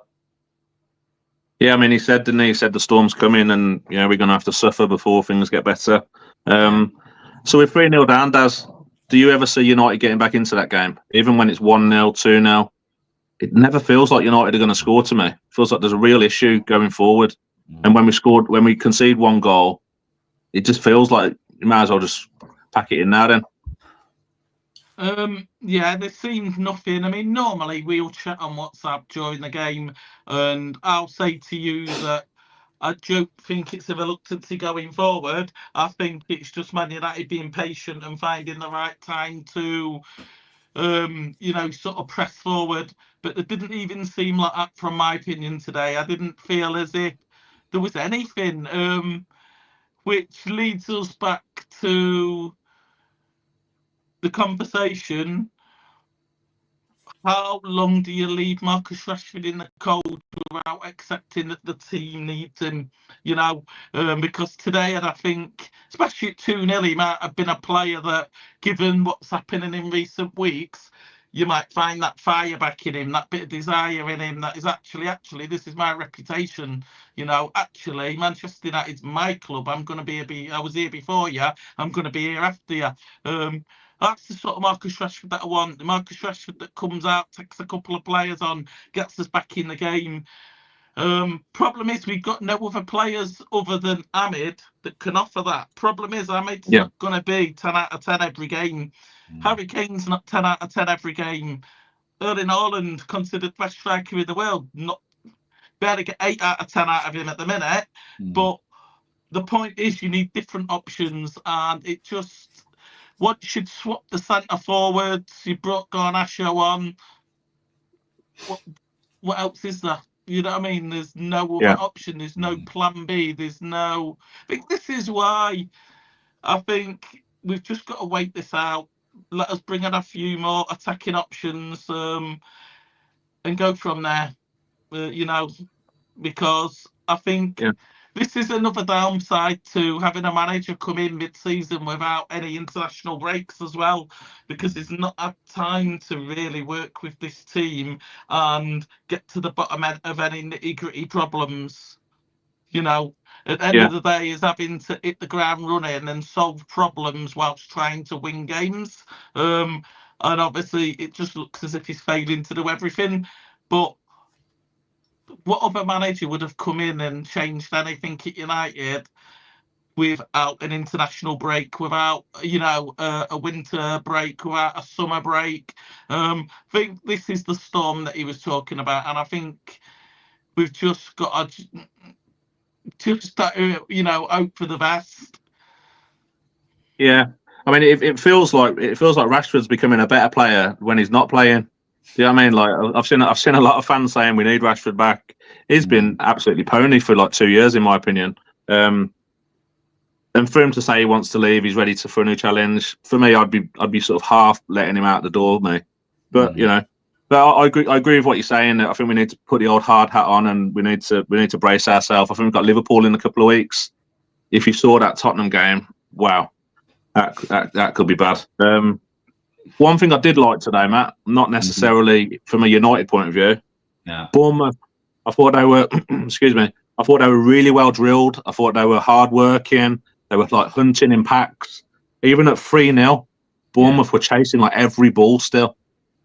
Yeah, I mean, he said, didn't he? He said the storm's coming and, we're going to have to suffer before things get better. So we're 3-0 down, Daz. Do you ever see United getting back into that game? Even when it's 1-0, 2-0? It never feels like United are going to score to me. It feels like there's a real issue going forward. And when we concede one goal, it just feels like you might as well just pack it in now then. Yeah, there seems nothing. I mean, normally we'll chat on WhatsApp during the game, and I'll say to you that I don't think it's a reluctancy going forward. I think it's just Man United being patient and finding the right time to sort of press forward. But it didn't even seem like that from my opinion today. I didn't feel as if there was anything, which leads us back to the conversation, how long do you leave Marcus Rashford in the cold without accepting that the team needs him? Because today, and I think, especially at 2-0, he might have been a player that, given what's happening in recent weeks, you might find that fire back in him, that bit of desire in him that is actually, this is my reputation. Actually, Manchester United's my club. I'm going to be here. I was here before you. I'm going to be here after you. That's the sort of Marcus Rashford that I want. The Marcus Rashford that comes out, takes a couple of players on, gets us back in the game. Problem is, we've got no other players other than Ahmed that can offer that. Problem is, Ahmed's not going to be 10 out of 10 every game. Harry Kane's not 10 out of 10 every game. Erling Haaland, considered best striker in the world, not barely get 8 out of 10 out of him at the minute. But the point is, you need different options, and it just... Once you should swap the centre forwards, you brought Garnacho on. What else is there? You know what I mean? There's no other option. There's no plan B. There's no... I think this is why I think we've just got to wait this out. Let us bring in a few more attacking options and go from there. Because I think... This is another downside to having a manager come in mid-season without any international breaks as well, because he's not had time to really work with this team and get to the bottom of any nitty-gritty problems. At the end of the day, is having to hit the ground running and solve problems whilst trying to win games. And obviously, it just looks as if he's failing to do everything. But what other manager would have come in and changed anything at United without an international break, without a winter break, without a summer break? I think this is the storm that he was talking about, and I think we've just got to hope for the best. Yeah, I mean, it feels like Rashford's becoming a better player when he's not playing. Do you know what I mean? Like, I've seen a lot of fans saying we need Rashford back. He's been absolutely pony for like 2 years, in my opinion. And for him to say he wants to leave, he's ready for a new challenge. For me, I'd be sort of half letting him out the door, mate. But but I agree with what you're saying. I think we need to put the old hard hat on, and we need to brace ourselves. I think we've got Liverpool in a couple of weeks. If you saw that Tottenham game, wow, that could be bad. One thing I did like today, Matt, not necessarily from a United point of view. Yeah. Bournemouth, I thought they were, excuse me, I thought they were really well drilled. I thought they were hard working. They were like hunting in packs. Even at 3-0, Bournemouth were chasing like every ball still.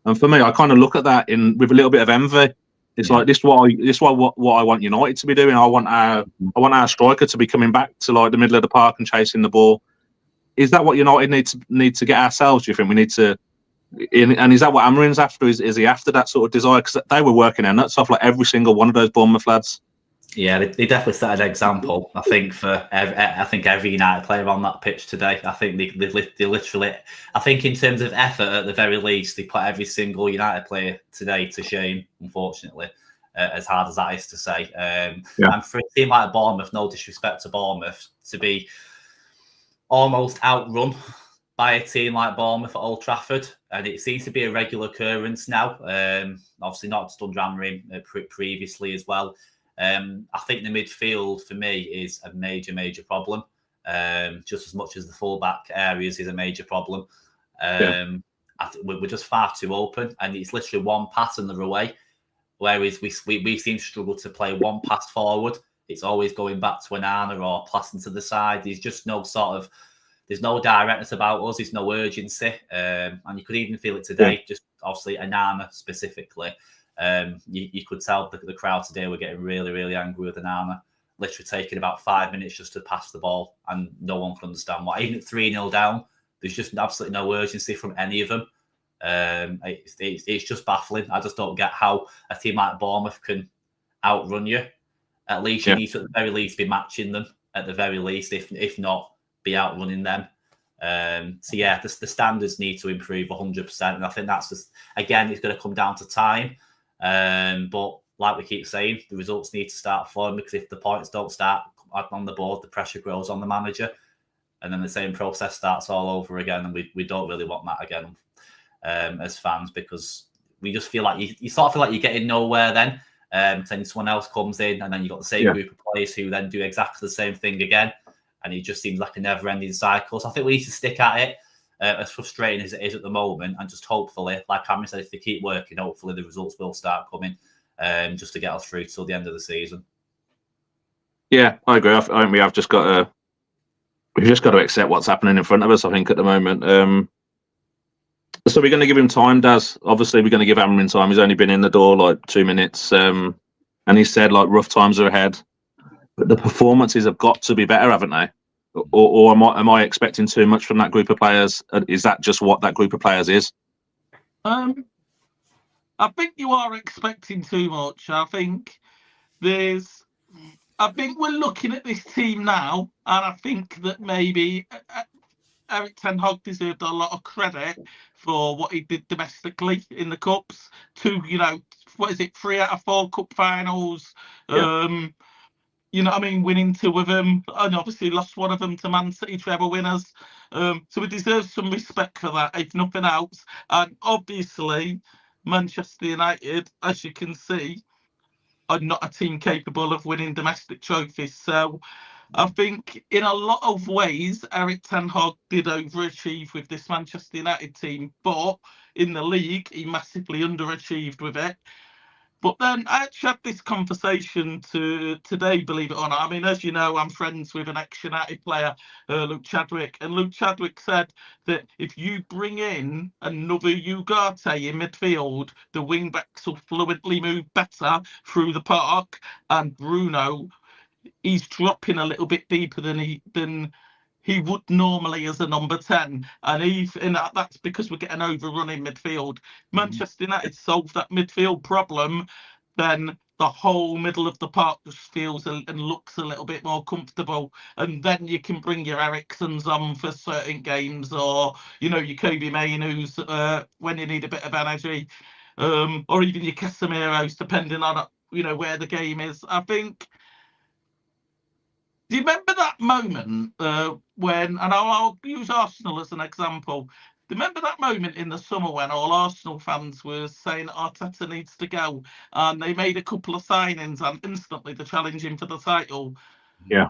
And for me, I kind of look at that with a little bit of envy. It's like this is what I want United to be doing. I want our striker to be coming back to like the middle of the park and chasing the ball. Is that what United need to get ourselves? Do you think we need to? And is that what Amarin's after? Is he after that sort of desire? Because they were working their nuts off like every single one of those Bournemouth lads. Yeah, they definitely set an example. I think for every United player on that pitch today. I think they literally. I think in terms of effort, at the very least, they put every single United player today to shame. Unfortunately, as hard as that is to say, and for a team like Bournemouth, no disrespect to Bournemouth, to be almost outrun by a team like Bournemouth at Old Trafford, and it seems to be a regular occurrence now. Obviously, not just under Amarim, previously as well. I think the midfield for me is a major problem. Just as much as the fullback areas is a major problem. We're just far too open, and it's literally one pass and they're away. Whereas we seem to struggle to play one pass forward. It's always going back to Onana or passing to the side. There's just there's no directness about us. There's no urgency. And you could even feel it today, just obviously Onana specifically. You could tell the crowd today were getting really, really angry with Onana. Literally taking about 5 minutes just to pass the ball, and no one can understand why. Even at 3-0 down, there's just absolutely no urgency from any of them. It's just baffling. I just don't get how a team like Bournemouth can outrun you. At least you need to, at the very least, be matching them. At the very least, if not, be outrunning them. The standards need to improve 100%, and I think that's just, again, it's going to come down to time. But like we keep saying, the results need to start flowing, because if the points don't start on the board, the pressure grows on the manager. and then the same process starts all over again. And we don't really want that again as fans, because we just feel like you sort of feel like you're getting nowhere then. Then someone else comes in, and then you've got the same group of players who then do exactly the same thing again. And it just seems like a never-ending cycle. So I think we need to stick at it, as frustrating as it is at the moment, and just hopefully, like Cameron said, if they keep working, hopefully the results will start coming, just to get us through till the end of the season. Yeah, I agree. I think we've just got to accept what's happening in front of us, I think, at the moment. So we're going to give him time, Daz. Obviously, we're going to give Amrin time. He's only been in the door like 2 minutes, and he said like rough times are ahead. But the performances have got to be better, haven't they? Or am I expecting too much from that group of players? Is that just what that group of players is? I think you are expecting too much. I think we're looking at this team now, and I think that maybe Eric Ten Hag deserved a lot of credit for what he did domestically in the cups. 3 out of 4 cup finals. Winning 2 of them, and obviously lost 1 of them to Man City treble winners. So he deserves some respect for that, if nothing else. And obviously, Manchester United, as you can see, are not a team capable of winning domestic trophies. So I think in a lot of ways, Eric Ten Hag did overachieve with this Manchester United team, but in the league, he massively underachieved with it. But then I actually had this conversation today, believe it or not. I mean, as you know, I'm friends with an ex-United player, Luke Chadwick. And Luke Chadwick said that if you bring in another Ugarte in midfield, the wing-backs will fluently move better through the park. And Bruno, he's dropping a little bit deeper than he would normally as a number 10, and that's because we're getting overrun in midfield. Manchester United solve that midfield problem, then the whole middle of the park just feels and looks a little bit more comfortable, and then you can bring your Ericssons on for certain games, or your Kobe Mainus when you need a bit of energy, or even your Casemiros, depending on where the game is. I think. Do you remember that moment when, and I'll use Arsenal as an example. Do you remember that moment in the summer when all Arsenal fans were saying Arteta needs to go, and they made a couple of signings and instantly they're challenging for the title? Yeah.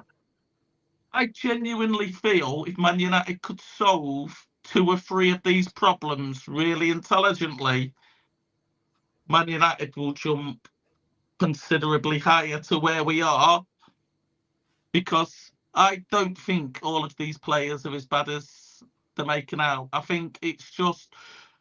I genuinely feel if Man United could solve 2 or 3 of these problems really intelligently, Man United will jump considerably higher to where we are. Because I don't think all of these players are as bad as they're making out. I think it's just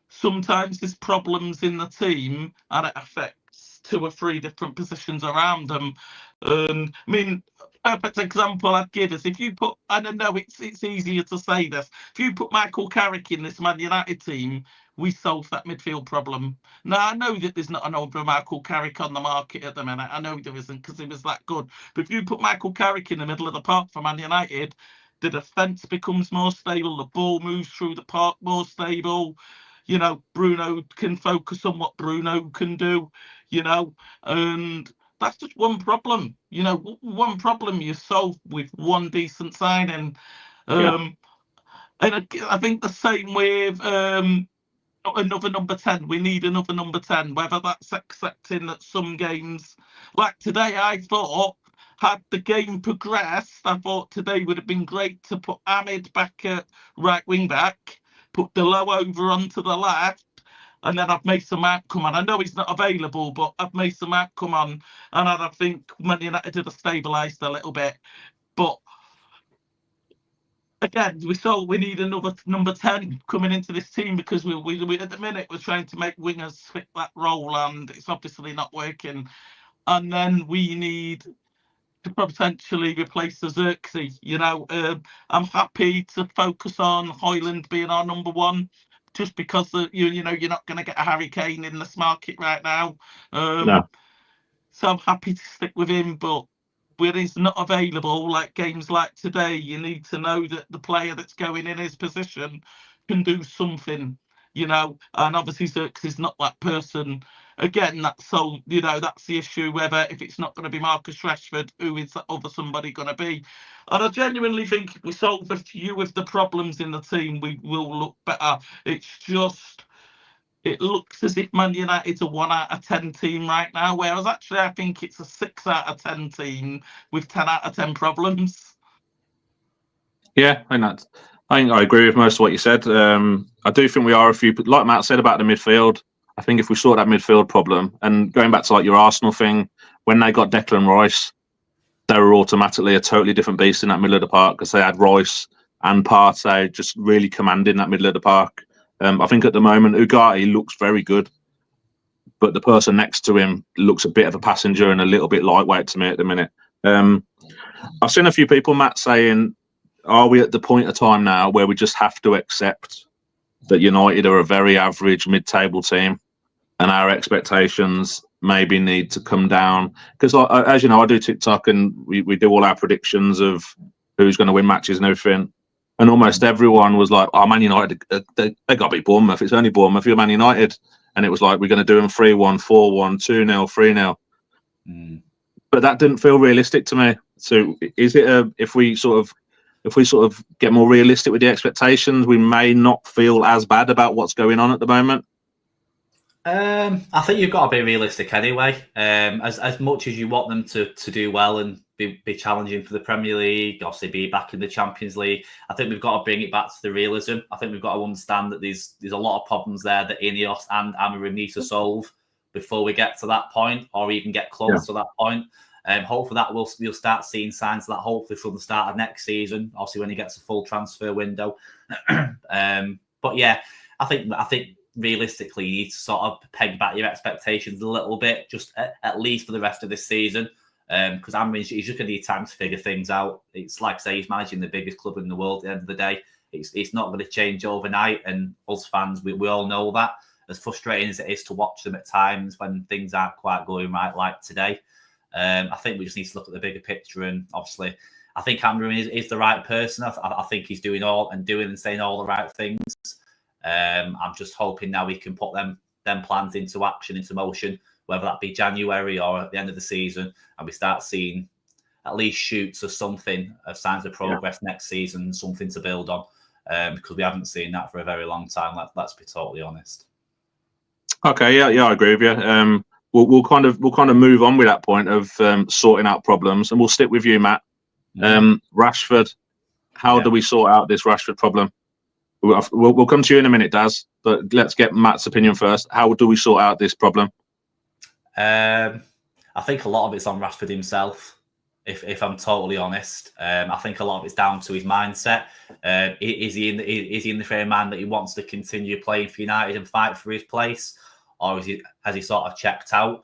sometimes there's problems in the team and it affects 2 or 3 different positions around them. I mean, perfect example I'd give is if you put, I don't know, it's easier to say this, if you put Michael Carrick in this Man United team, we solve that midfield problem. Now, I know that there's not another Michael Carrick on the market at the minute. I know there isn't because he was that good. But if you put Michael Carrick in the middle of the park for Man United, the defence becomes more stable, the ball moves through the park more stable. Bruno can focus on what Bruno can do, and that's just one problem. One problem you solve with one decent signing. And I think the same with another number 10. We need another number 10, whether that's accepting that some games, like today, I thought, had the game progressed, I thought today would have been great to put Ahmed back at right wing back, put Delo over onto the left, and then I've Mason Mount come on. I know he's not available, but I've Mason Mount come on, and I think Man United would have stabilised a little bit. But again, we need another number 10 coming into this team, because we at the minute we're trying to make wingers fit that role, and it's obviously not working. And then we need to potentially replace the Xerxes. I'm happy to focus on Højlund being our number 1, just because you're not going to get a Harry Kane in this market right now. No. So I'm happy to stick with him, but where he's not available, like games like today, you need to know that the player that's going in his position can do something, and obviously Xerxes is not that person again, that's that's the issue. Whether if it's not going to be Marcus Rashford, who is that other somebody going to be? And I genuinely think if we solve a few of the problems in the team, we will look better. It's just, it looks as if Man United's a 1 out of 10 team right now, whereas actually I think it's a 6 out of 10 team with 10 out of 10 problems. Yeah, I think I agree with most of what you said. I do think we are a few, like Matt said about the midfield. I think if we sort that midfield problem, and going back to like your Arsenal thing, when they got Declan Rice, they were automatically a totally different beast in that middle of the park because they had Rice and Partey just really commanding that middle of the park. I think at the moment Ugarte looks very good, but the person next to him looks a bit of a passenger and a little bit lightweight to me at the minute. I've seen a few people, Matt, saying, are we at the point of time now where we just have to accept that United are a very average mid-table team and our expectations maybe need to come down? Because as you know, I do TikTok and we do all our predictions of who's going to win matches and everything. And almost everyone was like, oh, Man United, they got to beat Bournemouth. It's only Bournemouth, you're Man United. And it was like, we're going to do them 3-1, 4-1, 2-0, 3-0. But that didn't feel realistic to me. So is it if we sort of get more realistic with the expectations, we may not feel as bad about what's going on at the moment? I think you've got to be realistic anyway. As much as you want them to do well and be challenging for the Premier League, obviously be back in the Champions League, I think we've got to bring it back to the realism. I think we've got to understand that there's a lot of problems there that Ineos and Amorim need to solve before we get to that point, or even get close to that point. Hopefully that we'll start seeing signs of that hopefully from the start of next season, obviously when he gets a full transfer window. But yeah, I think realistically you need to sort of peg back your expectations a little bit, just at least for the rest of this season. Because he's just going to need time to figure things out. It's like, say, he's managing the biggest club in the world at the end of the day. It's not going to change overnight, and us fans, we all know that. As frustrating as it is to watch them at times when things aren't quite going right, like today. I think we just need to look at the bigger picture, and obviously I think Amorim is the right person. I think he's doing and saying all the right things. I'm just hoping now we can put them plans into action, into motion, whether that be January or at the end of the season, and we start seeing at least shoots of something, of signs of progress next season, something to build on, because we haven't seen that for a very long time. Let's be totally honest. Okay, yeah, I agree with you. We'll kind of move on with that point of sorting out problems, and we'll stick with you, Matt. Rashford, how do we sort out this Rashford problem? We'll come to you in a minute, Daz, but let's get Matt's opinion first. How do we sort out this problem? I think a lot of it's on Rashford himself, if I'm totally honest. I think a lot of it's down to his mindset. Is he in the frame of mind that he wants to continue playing for United and fight for his place, or has he sort of checked out?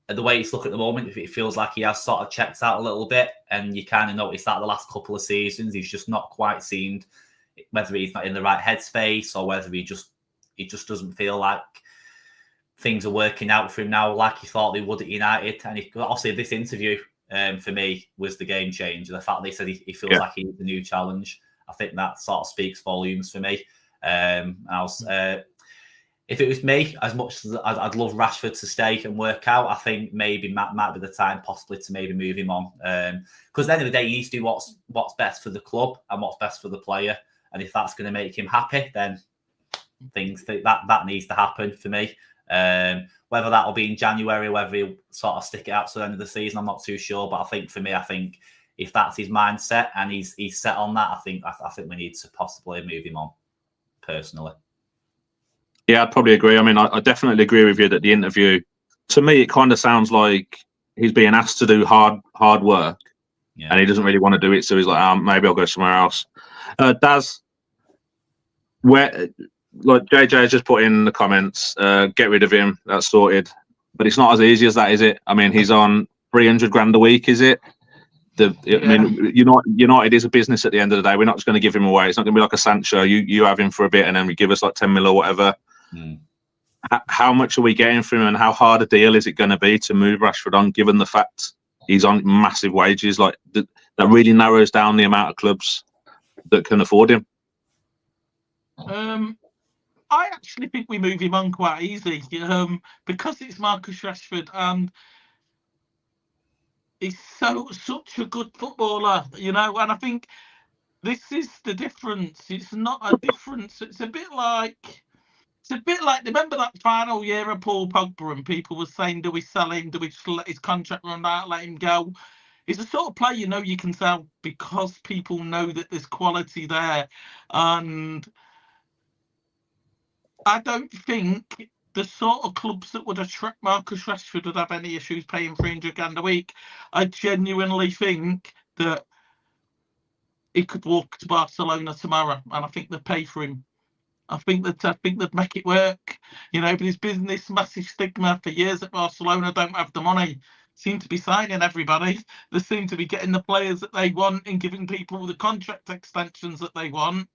And the way he's looking at the moment, it feels like he has sort of checked out a little bit, and you kind of notice that the last couple of seasons he's just not quite seemed, whether he's not in the right headspace or whether he just doesn't feel like things are working out for him now like he thought they would at United. And obviously this interview for me was the game changer. The fact that he said he feels like he needs a new challenge, I think that sort of speaks volumes for me. If it was me, as much as I'd love Rashford to stay and work out, I think maybe might be the time possibly to maybe move him on. Because at the end of the day, he needs to do what's best for the club and what's best for the player. And if that's going to make him happy, then that needs to happen for me. Whether that'll be in January, whether he'll sort of stick it out to the end of the season, I'm not too sure. But I think for me, if that's his mindset and he's set on that, I think we need to possibly move him on, personally. Yeah, I'd probably agree. I mean, I definitely agree with you that the interview, to me, it kind of sounds like he's being asked to do hard work, and he doesn't really want to do it. So he's like, maybe I'll go somewhere else. Daz, like JJ has just put in the comments, get rid of him. That's sorted. But it's not as easy as that, is it? I mean, he's on 300 grand a week, is it? I mean, United is a business at the end of the day. We're not just going to give him away. It's not going to be like a Sancho. You have him for a bit and then we give us like 10 mil or whatever. How much are we getting from him, and how hard a deal is it going to be to move Rashford on, given the fact he's on massive wages? Like that really narrows down the amount of clubs that can afford him. I actually think we move him on quite easy, because it's Marcus Rashford and he's such a good footballer, and I think this is the difference. It's not a difference. It's a bit like remember that final year of Paul Pogba and people were saying, do we sell him? Do we just let his contract run out, let him go? He's the sort of player you can sell because people know that there's quality there. And I don't think the sort of clubs that would attract Marcus Rashford would have any issues paying £300,000 a week. I genuinely think that he could walk to Barcelona tomorrow, and I think they'd pay for him. I think they'd make it work. But his business, massive stigma for years at Barcelona, don't have the money. Seem to be signing everybody. They seem to be getting the players that they want and giving people the contract extensions that they want.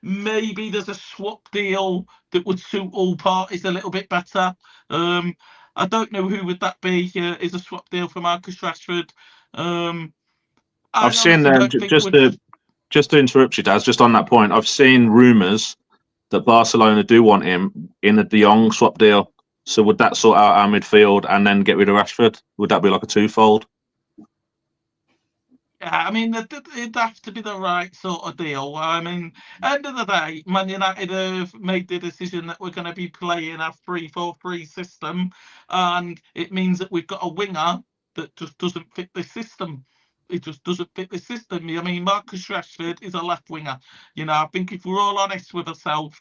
Maybe there's a swap deal that would suit all parties a little bit better. I don't know who would that be. Is a swap deal for Marcus Rashford? I've seen just to interrupt you, Daz, just on that point, I've seen rumours that Barcelona do want him in a De Jong swap deal. So would that sort out our midfield and then get rid of Rashford? Would that be like a twofold? Yeah, I mean, it'd have to be the right sort of deal. I mean, end of the day, Man United have made the decision that we're going to be playing a 3-4-3 system, and it means that we've got a winger that just doesn't fit the system. It just doesn't fit the system. I mean, Marcus Rashford is a left winger. I think if we're all honest with ourselves,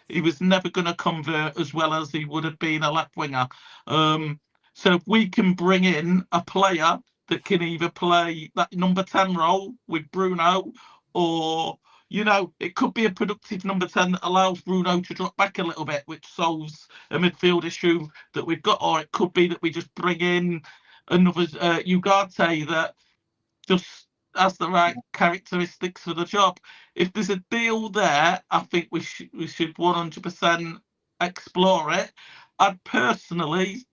he was never going to convert as well as he would have been a left winger. So if we can bring in a player that can either play that number 10 role with Bruno, or it could be a productive number 10 that allows Bruno to drop back a little bit, which solves a midfield issue that we've got. Or it could be that we just bring in another Ugarte that just has the right characteristics for the job. If there's a deal there, I think we should 100% explore it. I'd personally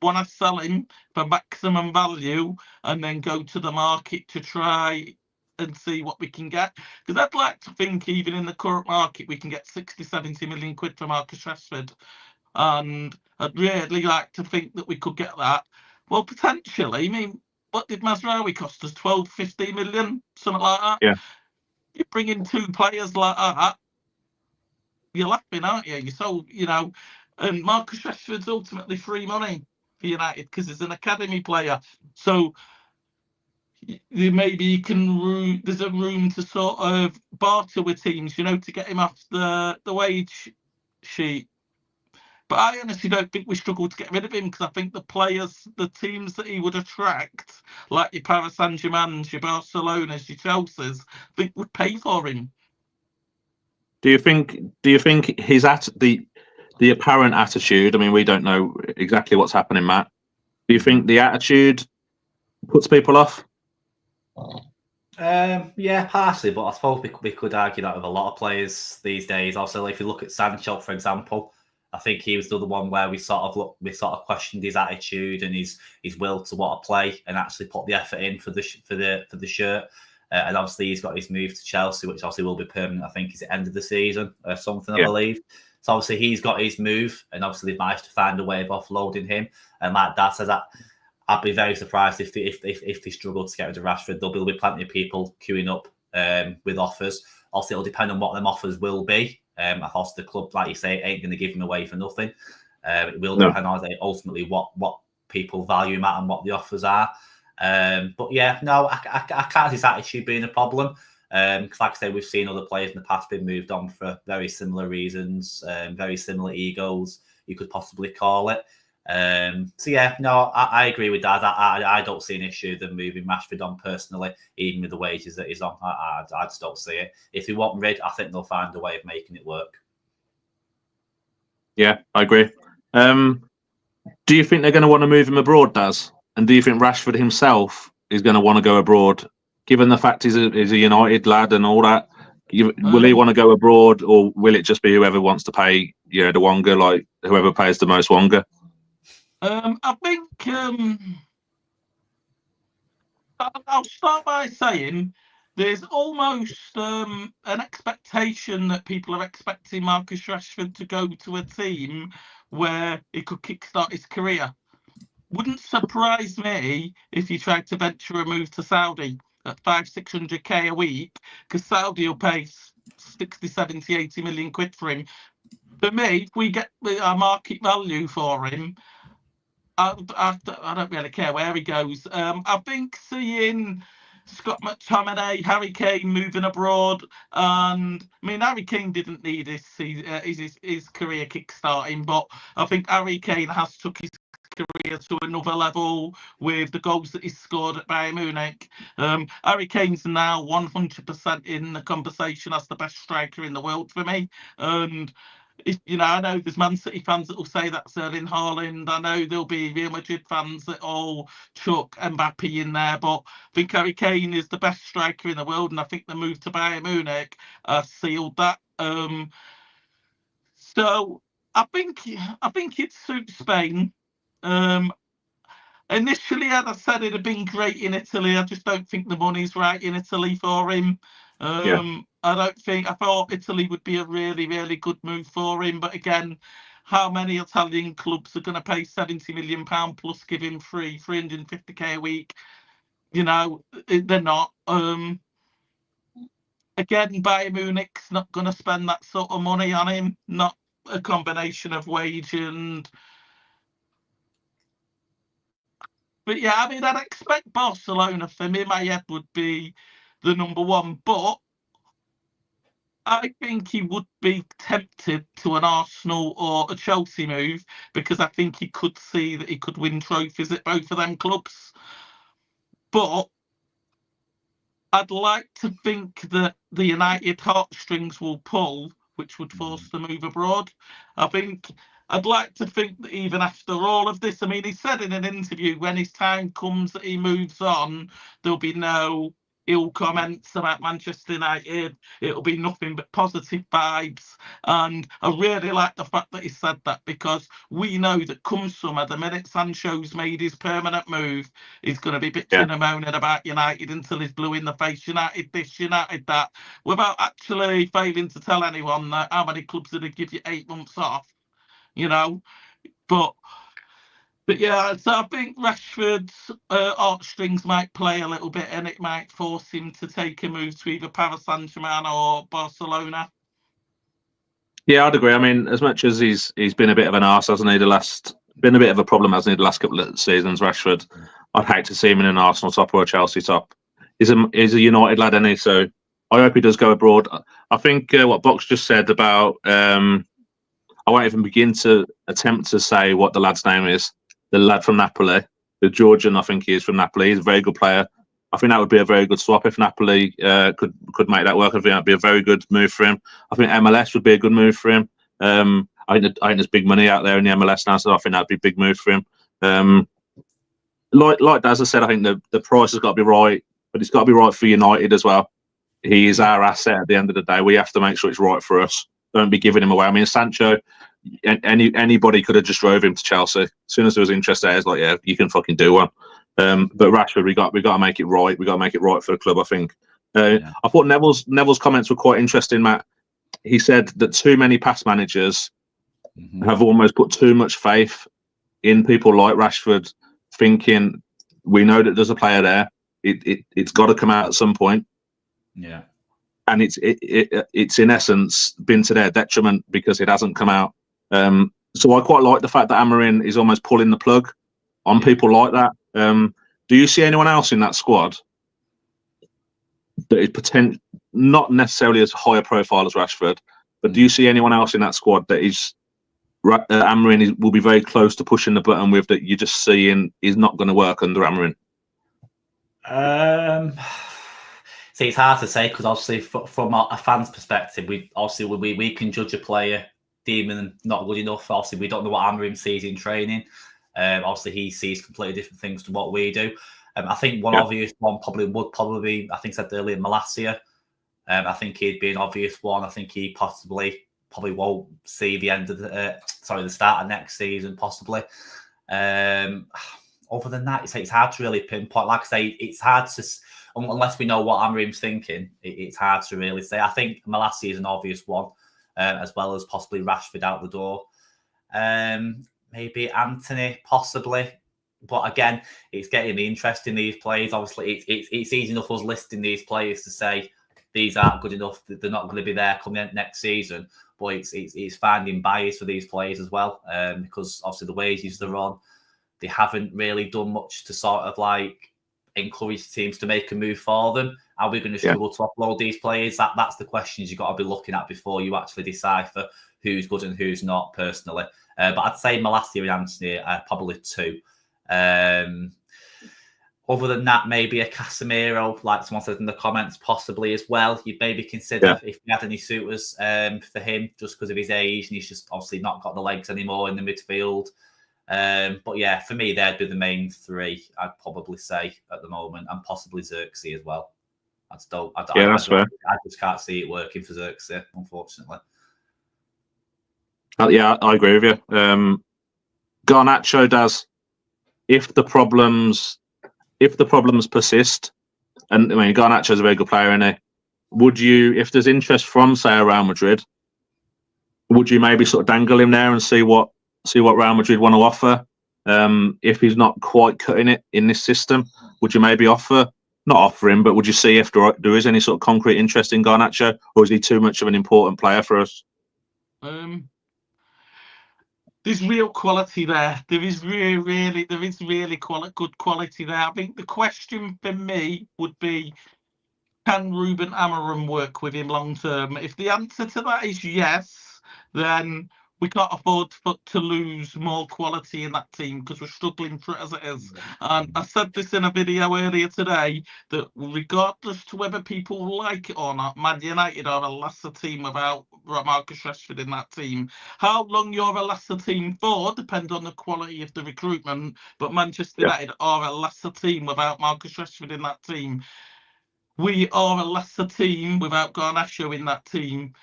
want to sell him for maximum value and then go to the market to try and see what we can get. Because I'd like to think even in the current market we can get 60-70 million quid for Marcus Rashford. And I'd really like to think that we could get that. Well, potentially, I mean, what did Mazraoui cost us? 12-15 million, something like that. Yeah. You bring in two players like that, you're laughing, aren't you? And Marcus Rashford's ultimately free money for United because he's an academy player. So maybe there's a room to sort of barter with teams, to get him off the wage sheet. But I honestly don't think we struggle to get rid of him because I think the teams that he would attract, like your Paris Saint-Germains, your Barcelonas, your Chelseas, would pay for him. Do you think his the apparent attitude? I mean, we don't know exactly what's happening, Matt. Do you think the attitude puts people off? Yeah, partially, but I suppose we could argue that with a lot of players these days. Also, if you look at Sancho, for example, I think he was the other one where we sort of questioned his attitude and his will to want to play and actually put the effort in for the shirt. And obviously he's got his move to Chelsea, which obviously will be permanent. I think is the end of the season or something, I believe. So obviously he's got his move, and obviously they've managed to find a way of offloading him. And like Dad says, that I'd be very surprised if they struggle to get rid of Rashford. There'll be plenty of people queuing up with offers. Also, it'll depend on what them offers will be. I thought the club, like you say, ain't going to give him away for nothing. It will depend on ultimately what people value him at and what the offers are. But yeah, no, I can't see his attitude being a problem. Because like I say, we've seen other players in the past being moved on for very similar reasons, very similar egos, you could possibly call it. So yeah, no, I agree with that. I don't see an issue them moving Rashford on personally, even with the wages that he's on. I just don't see it. If they want rid, I think they'll find a way of making it work. Yeah, I agree. Do you think they're going to want to move him abroad, Daz? And do you think Rashford himself is going to want to go abroad, given the fact he's a United lad and all that? Will he want to go abroad, or will it just be whoever wants to pay, the Wonga, like whoever pays the most Wonga? I think I'll start by saying there's almost an expectation that people are expecting Marcus Rashford to go to a team where he could kickstart his career. Wouldn't surprise me if he tried to venture a move to Saudi at 500-600k a week, because Saudi will pay 60, 70, 80 million quid for him. For me, if we get our market value for him, I don't really care where he goes. I think seeing Scott McTominay, Harry Kane moving abroad, and I mean Harry Kane didn't need his career kick-starting, but I think Harry Kane has took his career to another level with the goals that he's scored at Bayern Munich. Harry Kane's now 100% in the conversation as the best striker in the world for me, and I know there's Man City fans that will say that's Erling Haaland. I know there'll be Real Madrid fans that all chuck Mbappe in there, but I think Harry Kane is the best striker in the world, and I think the move to Bayern Munich sealed that. So I think it suits Spain. Initially, as I said, it'd have been great in Italy. I just don't think the money's right in Italy for him. I thought Italy would be a really, really good move for him. But again, how many Italian clubs are going to pay £70 million plus give him free 350k a week? They're not. Again, Bayern Munich's not going to spend that sort of money on him. Not a combination of wage and. But yeah, I mean, I'd expect Barcelona, for me, my head would be the number one. But I think he would be tempted to an Arsenal or a Chelsea move, because I think he could see that he could win trophies at both of them clubs. But I'd like to think that the United heartstrings will pull, which would force the move abroad. I'd like to think that even after all of this, I mean, he said in an interview, when his time comes that he moves on, there'll be no ill comments about Manchester United. It'll be nothing but positive vibes. And I really like the fact that he said that, because we know that come summer, the minute Sancho's made his permanent move, he's going to be bitching and moaning about United until he's blue in the face. United this, United that, without actually failing to tell anyone that how many clubs did they give you 8 months off. But yeah, so I think Rashford's heartstrings might play a little bit, and it might force him to take a move to either Paris Saint-Germain or Barcelona. Yeah, I'd agree. I mean, as much as he's been a bit of an arse, hasn't he? Been a bit of a problem, hasn't he? The last couple of seasons, Rashford. I'd hate to see him in an Arsenal top or a Chelsea top. He's a United lad, isn't he? So I hope he does go abroad. I think what Box just said about. I won't even begin to attempt to say what the lad's name is. The lad from Napoli, the Georgian, I think he is from Napoli. He's a very good player. I think that would be a very good swap if Napoli could make that work. I think that'd be a very good move for him. I think MLS would be a good move for him. I think there's big money out there in the MLS now, so I think that'd be a big move for him. Like Daz has said, I think the price has got to be right, but it's got to be right for United as well. He is our asset at the end of the day. We have to make sure it's right for us. Don't be giving him away. I mean, Sancho, anybody could have just drove him to Chelsea. As soon as there was interest there, it's like, yeah, you can fucking do one. But Rashford, we got to make it right. We got to make it right for the club, I think. I thought Neville's comments were quite interesting, Matt. He said that too many past managers have almost put too much faith in people like Rashford, thinking we know that there's a player there. It's got to come out at some point. Yeah. And it's in essence been to their detriment because it hasn't come out. So I quite like the fact that Amorim is almost pulling the plug on people like that. Do you see anyone else in that squad that is not necessarily as high a profile as Rashford, but do you see anyone else in that squad that is Amorim will be very close to pushing the button with, that you're just seeing is not going to work under Amorim? See, it's hard to say, because obviously from a fan's perspective, we can judge a player deeming them not good enough. Obviously, we don't know what Amorim sees in training. Obviously, he sees completely different things to what we do. I think one obvious one probably be, I think I said earlier, Malacia. I think he'd be an obvious one. I think he probably won't see the end of the start of next season, possibly. Other than that, it's hard to really pinpoint. Like I say, it's hard to. unless we know what Amorim's thinking, it's hard to really say. I think Malassi is an obvious one, as well as possibly Rashford out the door. Maybe Anthony, possibly. But again, it's getting the interest in these players. Obviously, it's easy enough us listing these players to say these aren't good enough, they're not going to be there coming next season. But it's finding buyers for these players as well, because obviously the wages they're on, they haven't really done much to sort of like encourage teams to make a move for them. Are we going to struggle to upload these players? That's the questions you've got to be looking at before you actually decipher who's good and who's not, personally. But I'd say Malassi and Anthony are probably two. Other than that, maybe a Casemiro, like someone said in the comments, possibly as well. You'd maybe consider if you had any suitors for him, just because of his age, and he's just obviously not got the legs anymore in the midfield. But yeah, for me, they'd be the main three, I'd probably say at the moment, and possibly Xerxes as well. That's fair. I just can't see it working for Xerxes, unfortunately. Yeah, I agree with you. Garnacho does. If the problems persist, and I mean Garnacho is a very good player, isn't he? Would you, if there's interest from say Real Madrid, would you maybe sort of dangle him there and see what Real Madrid want to offer? If he's not quite cutting it in this system, would you maybe not offer him, but would you see if there is any sort of concrete interest in Garnacho, or is he too much of an important player for us? There's real quality there. There is really good quality there. I think the question for me would be, can Ruben Amorim work with him long term? If the answer to that is yes, then we can't afford to lose more quality in that team, because we're struggling for it as it is. And I said this in a video earlier today, that regardless to whether people like it or not, Man United are a lesser team without Marcus Rashford in that team. How long you're a lesser team for depends on the quality of the recruitment, but Manchester United are a lesser team without Marcus Rashford in that team. We are a lesser team without Garnacho in that team.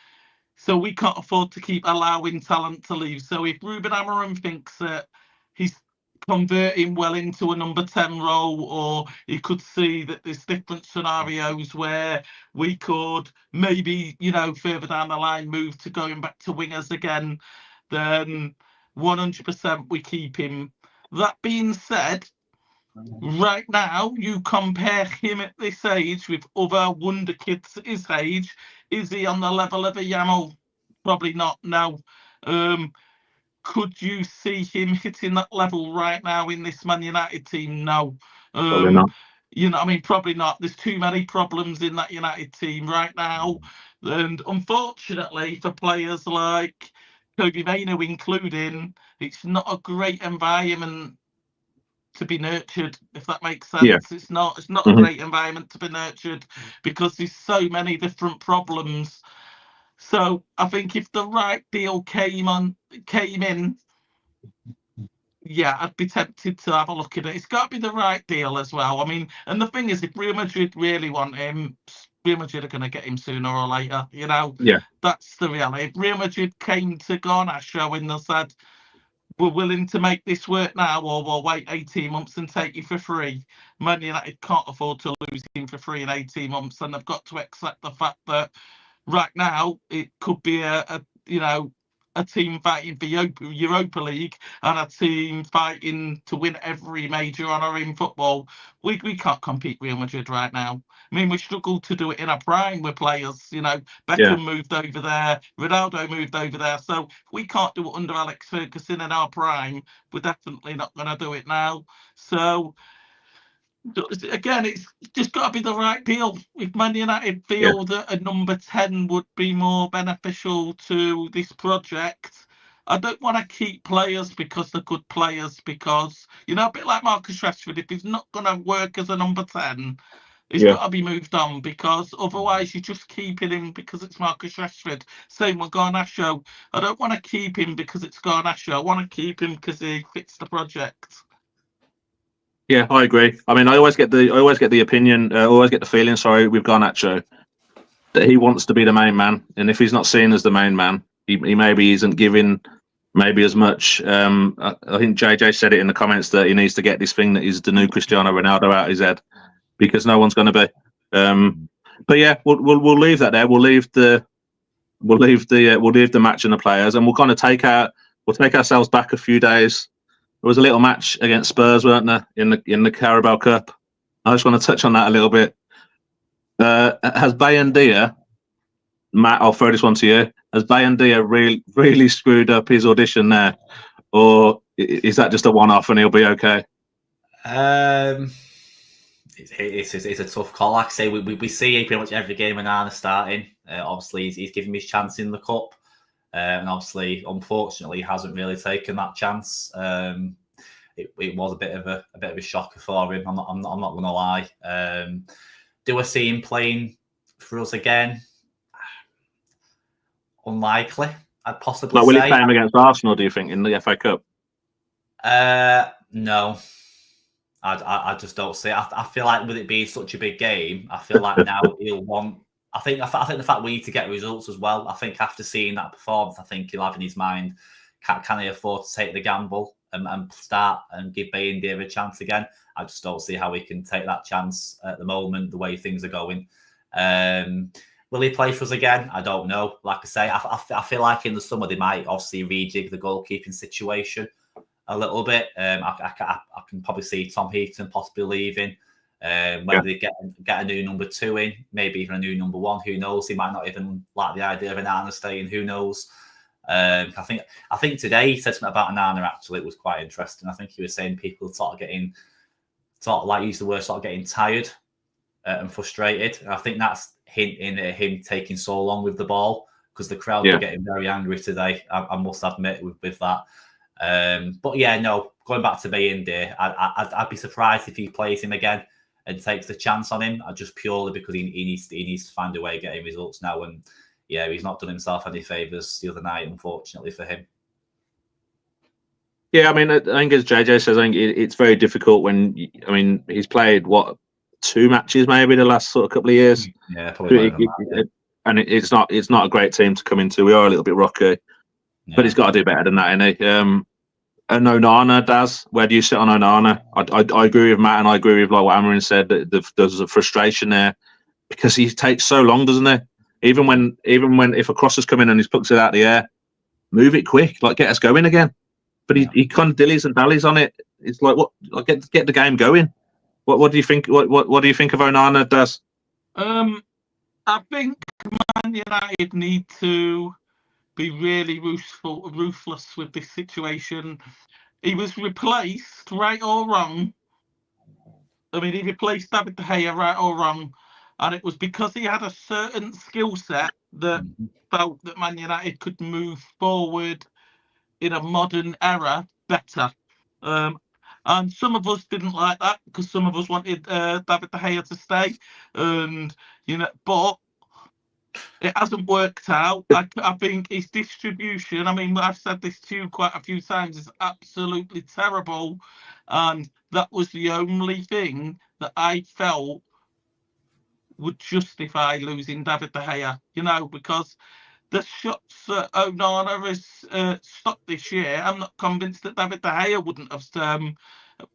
So we can't afford to keep allowing talent to leave. So if Ruben Amorim thinks that he's converting well into a number 10 role, or he could see that there's different scenarios where we could maybe, further down the line move to going back to wingers again, then 100% we keep him. That being said, right now, you compare him at this age with other wonder kids at his age. Is he on the level of a Yamal? Probably not, no. Could you see him hitting that level right now in this Man United team? No. Probably not. Probably not. There's too many problems in that United team right now. And unfortunately, for players like Kobe Mainoo including, it's not a great environment to be nurtured, if that makes sense. Yeah. It's not a great environment to be nurtured, because there's so many different problems. So I think if the right deal came in, yeah, I'd be tempted to have a look at it. It's got to be the right deal as well. And the thing is, if Real Madrid really want him, Real Madrid are going to get him sooner or later. Yeah, that's the reality. If Real Madrid came to Garnacho and they said, we're willing to make this work now, or we'll wait 18 months and take you for free, Man United can't afford to lose him for free in 18 months, and they've got to accept the fact that right now it could be a team fighting for Europa League and a team fighting to win every major honour in football. We can't compete with Real Madrid right now. We struggled to do it in our prime with players. Beckham moved over there, Ronaldo moved over there. So if we can't do it under Alex Ferguson in our prime, we're definitely not going to do it now. So again, it's just got to be the right deal. If Man United feel that a number 10 would be more beneficial to this project, I don't want to keep players because they're good players, because, a bit like Marcus Rashford, if he's not going to work as a number 10, he's got to be moved on, because otherwise you're just keeping him because it's Marcus Rashford. Same with Garnacho. I don't want to keep him because it's Garnacho. I want to keep him because he fits the project. Yeah, I agree. I always get the feeling, with Garnacho, that he wants to be the main man, and if he's not seen as the main man, he maybe isn't giving maybe as much. I think JJ said it in the comments that he needs to get this thing that is the new Cristiano Ronaldo out of his head, because no one's going to be. But yeah, we'll leave that there. We'll leave the match and the players, and we'll kind of take ourselves back a few days. There was a little match against Spurs, weren't there, in the Carabao Cup? I just want to touch on that a little bit. Has Bayendia, Matt, I'll throw this one to you. Has Bayendia really screwed up his audition there, or is that just a one-off and he'll be okay? It's a tough call. Like I say, we see pretty much every game when Arna's starting. Obviously, he's given me his chance in the cup, and obviously, unfortunately, he hasn't really taken that chance. It was a bit of a shocker for him. I'm not going to lie. Do I see him playing for us again? Unlikely. I'd possibly say. Will he play him against Arsenal? Do you think in the FA Cup? No. I just don't see it. I feel like with it being such a big game, I feel like now he'll want. I think the fact we need to get results as well. I think after seeing that performance, I think he'll have in his mind, can he afford to take the gamble and start and give Bayendia a chance again? I just don't see how he can take that chance at the moment, the way things are going. Will he play for us again? I don't know. Like I say, I feel like in the summer they might obviously rejig the goalkeeping situation a little bit. I can probably see Tom Heaton possibly leaving. Whether they get a new number 2 in, maybe even a new number 1. Who knows? He might not even like the idea of an Arna staying. Who knows? I think today he said something about Anana. Actually, it was quite interesting. I think he was saying people sort of use the word getting tired and frustrated. And I think that's hinting at him taking so long with the ball because the crowd are getting very angry today. I must admit with that. But yeah, no. Going back to Bayendia, I'd be surprised if he plays him again and takes the chance on him. Just purely because he needs to find a way of getting results now. And yeah, he's not done himself any favours the other night, unfortunately for him. Yeah, I mean, I think as JJ says, I think it's very difficult when, he's played, 2 matches maybe the last sort of couple of years. Yeah, probably. And it's not a great team to come into. We are a little bit rocky, but he's got to do better than that, innit? And Onana, Daz, where do you sit on Onana? I agree with Matt, and I agree with what Amarin said, that there's a frustration there because he takes so long, doesn't he? Even when if a cross has come in and he's puts it out the air, move it quick, get us going again. But he kind of dillies and dallies on it. It's like, what? Get the game going. What do you think? What do you think of Onana, Daz? I think Man United need to be really ruthless with this situation. He was replaced, right or wrong. He replaced David De Gea, right or wrong, and it was because he had a certain skill set that felt that Man United could move forward in a modern era better. And some of us didn't like that because some of us wanted David De Gea to stay, and but it hasn't worked out. I think his distribution, I've said this to you quite a few times, is absolutely terrible. And that was the only thing that I felt would justify losing David De Gea, because the shots that Onana has stopped this year, I'm not convinced that David De Gea wouldn't have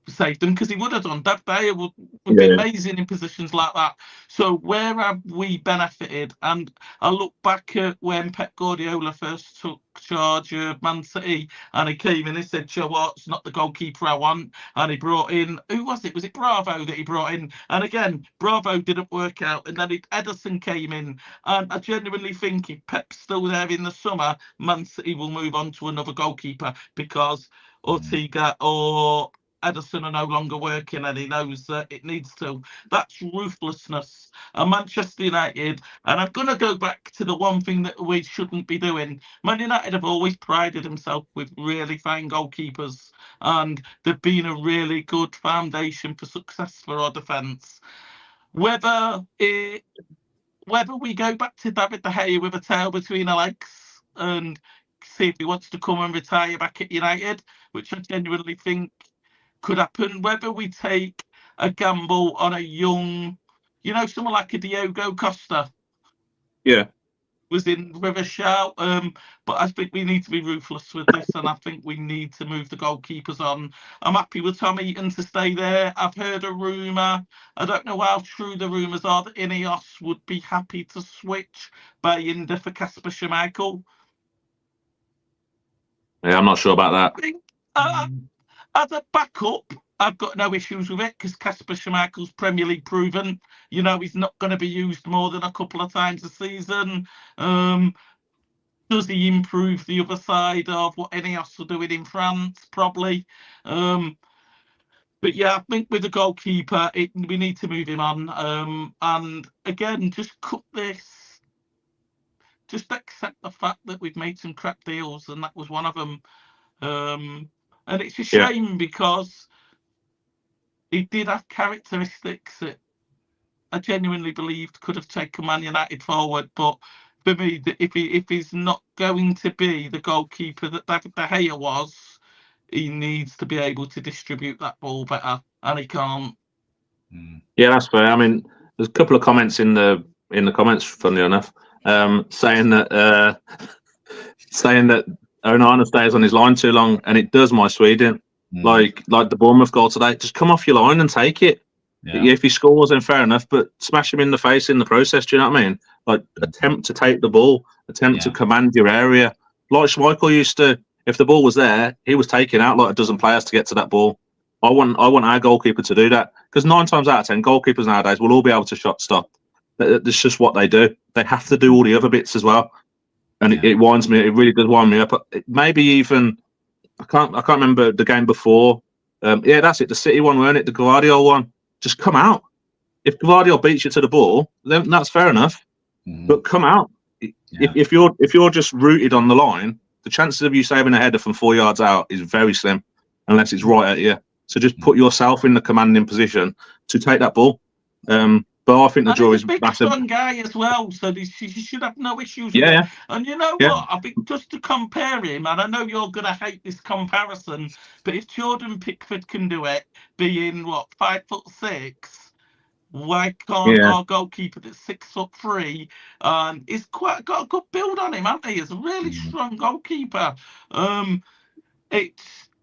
saved them, because he would have done. David De Gea would be amazing in positions like that. So where have we benefited? And I look back at when Pep Guardiola first took charge of Man City, and he came in and said, "You know what, it's not the goalkeeper I want." And he brought in, who was it? Was it Bravo that he brought in? And again, Bravo didn't work out. And then Ederson came in. And I genuinely think if Pep's still there in the summer, Man City will move on to another goalkeeper, because Ortega or Ederson are no longer working, and he knows that it needs to. That's ruthlessness. And Manchester United, and I'm going to go back to the one thing that we shouldn't be doing. Man United have always prided themselves with really fine goalkeepers, and they've been a really good foundation for success for our defence. Whether we go back to David De Gea with a tail between our legs and see if he wants to come and retire back at United, which I genuinely think could happen, whether we take a gamble on a young, someone like a Diogo Costa. Yeah. was in with a shout. But I think we need to be ruthless with this, and I think we need to move the goalkeepers on. I'm happy with Tom Eaton to stay there. I've heard a rumour. I don't know how true the rumours are that Ineos would be happy to switch Bayindir for Kasper Schmeichel. Yeah, I'm not sure about that. I think, as a backup, I've got no issues with it because Kasper Schmeichel's Premier League proven. You know, he's not going to be used more than a couple of times a season. Does he improve the other side of what Ineos are doing in France? Probably. But yeah, I think with the goalkeeper, we need to move him on. And again, just cut this. Just accept the fact that we've made some crap deals, and that was one of them. And it's a shame because he did have characteristics that I genuinely believed could have taken Man United forward. But for me, if he's not going to be the goalkeeper that David De Gea was, he needs to be able to distribute that ball better, and he can't. Yeah, that's fair. I mean, there's a couple of comments in the comments, funnily enough, saying that Onana stays on his line too long, and it does my Sweden. Like the Bournemouth goal today, just come off your line and take it. Yeah, if he scores, then fair enough, but smash him in the face in the process. Do you know what I mean? Like, attempt to take the ball, attempt to command your area. Like Schmeichel used to, if the ball was there, he was taking out like a dozen players to get to that ball. I want our goalkeeper to do that, because 9 times out of 10, goalkeepers nowadays will all be able to shot stop. That's just what they do. They have to do all the other bits as well, and it winds me. It really does wind me up. Maybe even I can't remember the game before. Yeah, that's it. The City one, weren't it? The Guardiola one. Just come out. If Guardiola beats you to the ball, then that's fair enough. But come out. If you're just rooted on the line, the chances of you saving a header from 4 yards out is very slim, unless it's right at you. So just put yourself in the commanding position to take that ball. But I think the draw is massive. He's a big, strong guy as well, so he should have no issues with it. And you know what? I think just to compare him, and I know you're going to hate this comparison, but if Jordan Pickford can do it, being 5'6", why can't our goalkeeper that's 6'3" is got a good build on him, hasn't he? He's a really strong goalkeeper.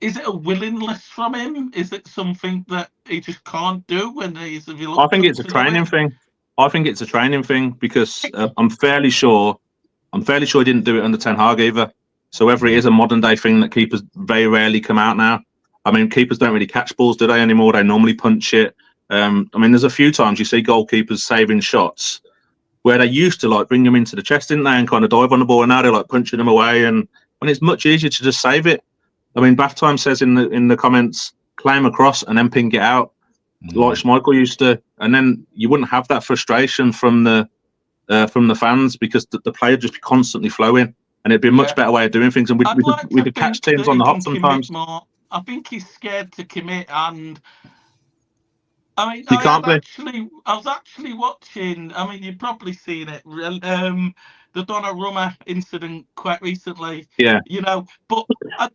Is it a willingness from him? Is it something that he just can't do when he's? I think it's a training thing. I think it's a training thing because I'm fairly sure he didn't do it under Ten Hag either. So whether it is a modern day thing that keepers very rarely come out now. I mean, keepers don't really catch balls, do they, anymore? They normally punch it. I mean, there's a few times you see goalkeepers saving shots where they used to bring them into the chest, didn't they, and kind of dive on the ball, and now they're punching them away, and it's much easier to just save it. I mean, Bath Time says in the comments, claim across and then ping it out, like Schmeichel used to, and then you wouldn't have that frustration from the fans because the player would just be constantly flowing, and it'd be a much better way of doing things. And we could catch teams on the hop sometimes. I think he's scared to commit, and I mean, I was actually watching. I mean, you've probably seen it. The Donnarumma incident quite recently. Yeah. You know, but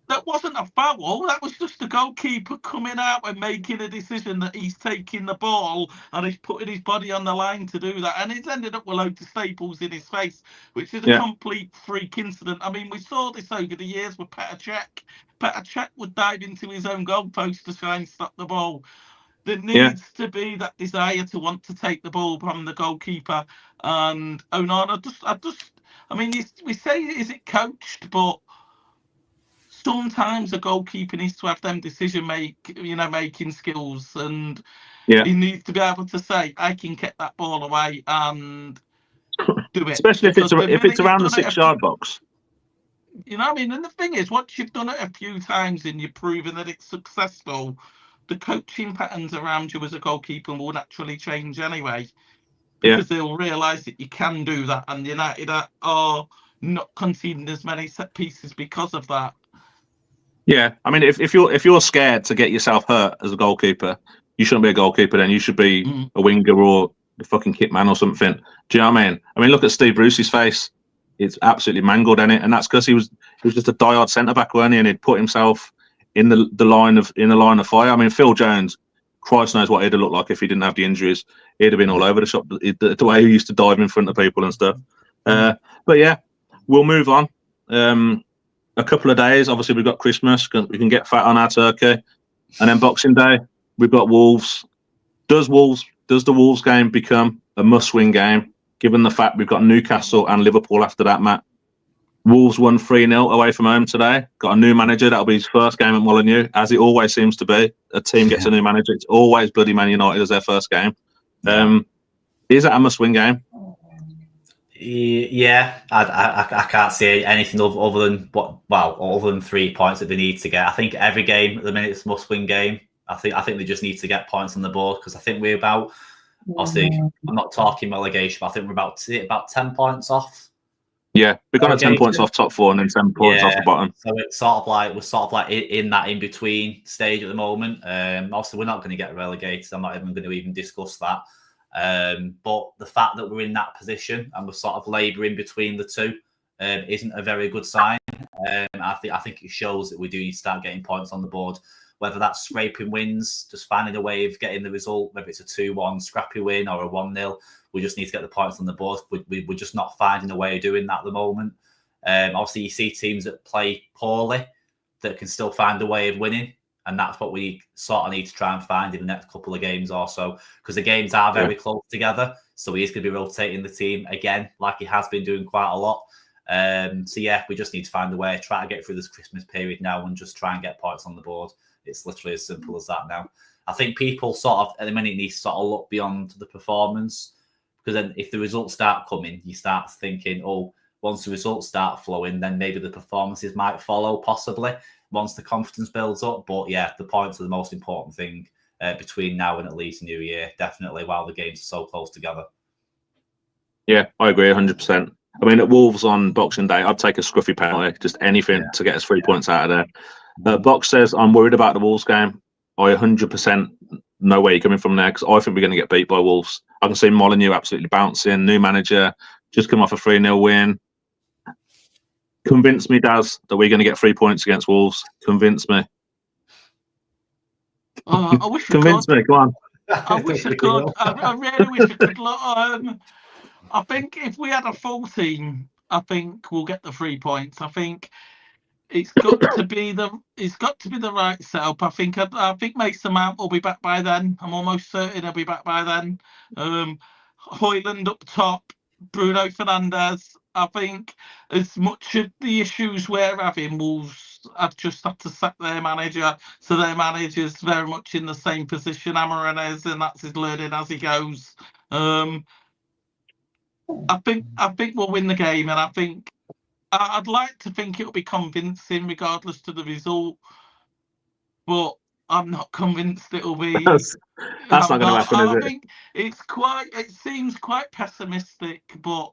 that wasn't a foul. That was just the goalkeeper coming out and making a decision that he's taking the ball and he's putting his body on the line to do that. And it's ended up with loads of staples in his face, which is a complete freak incident. I mean, we saw this over the years with Petr Cech. Petr Cech would dive into his own goalpost to try and stop the ball. There needs to be that desire to want to take the ball from the goalkeeper. And Onana, I mean, we say, is it coached? But sometimes a goalkeeper needs to have them making skills, and he needs to be able to say, I can get that ball away and do it. Especially if it's around the 6-yard box. You know what I mean? And the thing is, once you've done it a few times and you've proven that it's successful, the coaching patterns around you as a goalkeeper will naturally change anyway, because they'll realise that you can do that, and United are not conceding as many set pieces because of that. Yeah, I mean, if you're scared to get yourself hurt as a goalkeeper, you shouldn't be a goalkeeper. Then you should be a winger or a fucking kit man or something. Do you know what I mean? I mean, look at Steve Bruce's face; it's absolutely mangled, isn't it? And that's because he was just a diehard centre back, weren't he? And he'd put himself in the line of fire. I mean, Phil Jones, Christ knows what he'd have looked like if he didn't have the injuries. He'd have been all over the shop. The way he used to dive in front of people and stuff. But yeah, we'll move on. A couple of days, obviously we've got Christmas. We can get fat on our turkey, and then Boxing Day we've got Wolves. Does the Wolves game become a must-win game, given the fact we've got Newcastle and Liverpool after that, Matt? Wolves won 3-0 away from home today. Got a new manager. That'll be his first game at Molineux, as it always seems to be. A team gets a new manager. It's always bloody Man United as their first game. Is that a must-win game? Yeah, I can't see anything other than 3 points that they need to get. I think every game at the minute is a must-win game. I think they just need to get points on the board, because I think we're about, obviously, I'm not talking relegation, but I think we're about 10 points off. Yeah, we've got 10 points off top 4 and then 10 points off the bottom. So it's we're sort of like in that in-between stage at the moment. Obviously, we're not going to get relegated. I'm not even going to even discuss that. But the fact that we're in that position and we're sort of labouring between the two isn't a very good sign. I think it shows that we do need to start getting points on the board, whether that's scraping wins, just finding a way of getting the result, whether it's a 2-1 scrappy win or a 1-0. We just need to get the points on the board. We're just not finding a way of doing that at the moment. Obviously, you see teams that play poorly that can still find a way of winning. And that's what we sort of need to try and find in the next couple of games or so, because the games are very close together. So he is going to be rotating the team again, like he has been doing quite a lot. So yeah, we just need to find a way, try to get through this Christmas period now and just try and get points on the board. It's literally as simple as that now. I think people sort of, at the minute, need to sort of look beyond the performance, because then if the results start coming, you start thinking, oh, once the results start flowing, then maybe the performances might follow, possibly, once the confidence builds up. But yeah, the points are the most important thing between now and at least New Year, definitely, while the games are so close together. Yeah, I agree 100%. I mean, at Wolves on Boxing Day, I'd take a scruffy penalty, just anything to get us 3 points out of there. Box says, I'm worried about the Wolves game. I 100% know where you're coming from there, because I think we're going to get beat by Wolves. I can see Molineux absolutely bouncing, new manager, just come off a 3-0 win. Convince me, Daz, that we're going to get 3 points against Wolves. Convince me. I wish Convince me, come on. I wish I could. I really wish I could. I think if we had a full team, I think we'll get the 3 points. I think it's got to be the right setup. I think Mason Mount will be back by then. I'm almost certain he'll be back by then. Højlund up top, Bruno Fernandes. I think as much of the issues we're having, Wolves have just had to sack their manager, so their manager's very much in the same position Amarin is, and that's his learning as he goes. I think we'll win the game, and I think I'd like to think it'll be convincing regardless to the result, but I'm not convinced it'll be. That's not going to happen, is it? I think it seems quite pessimistic, but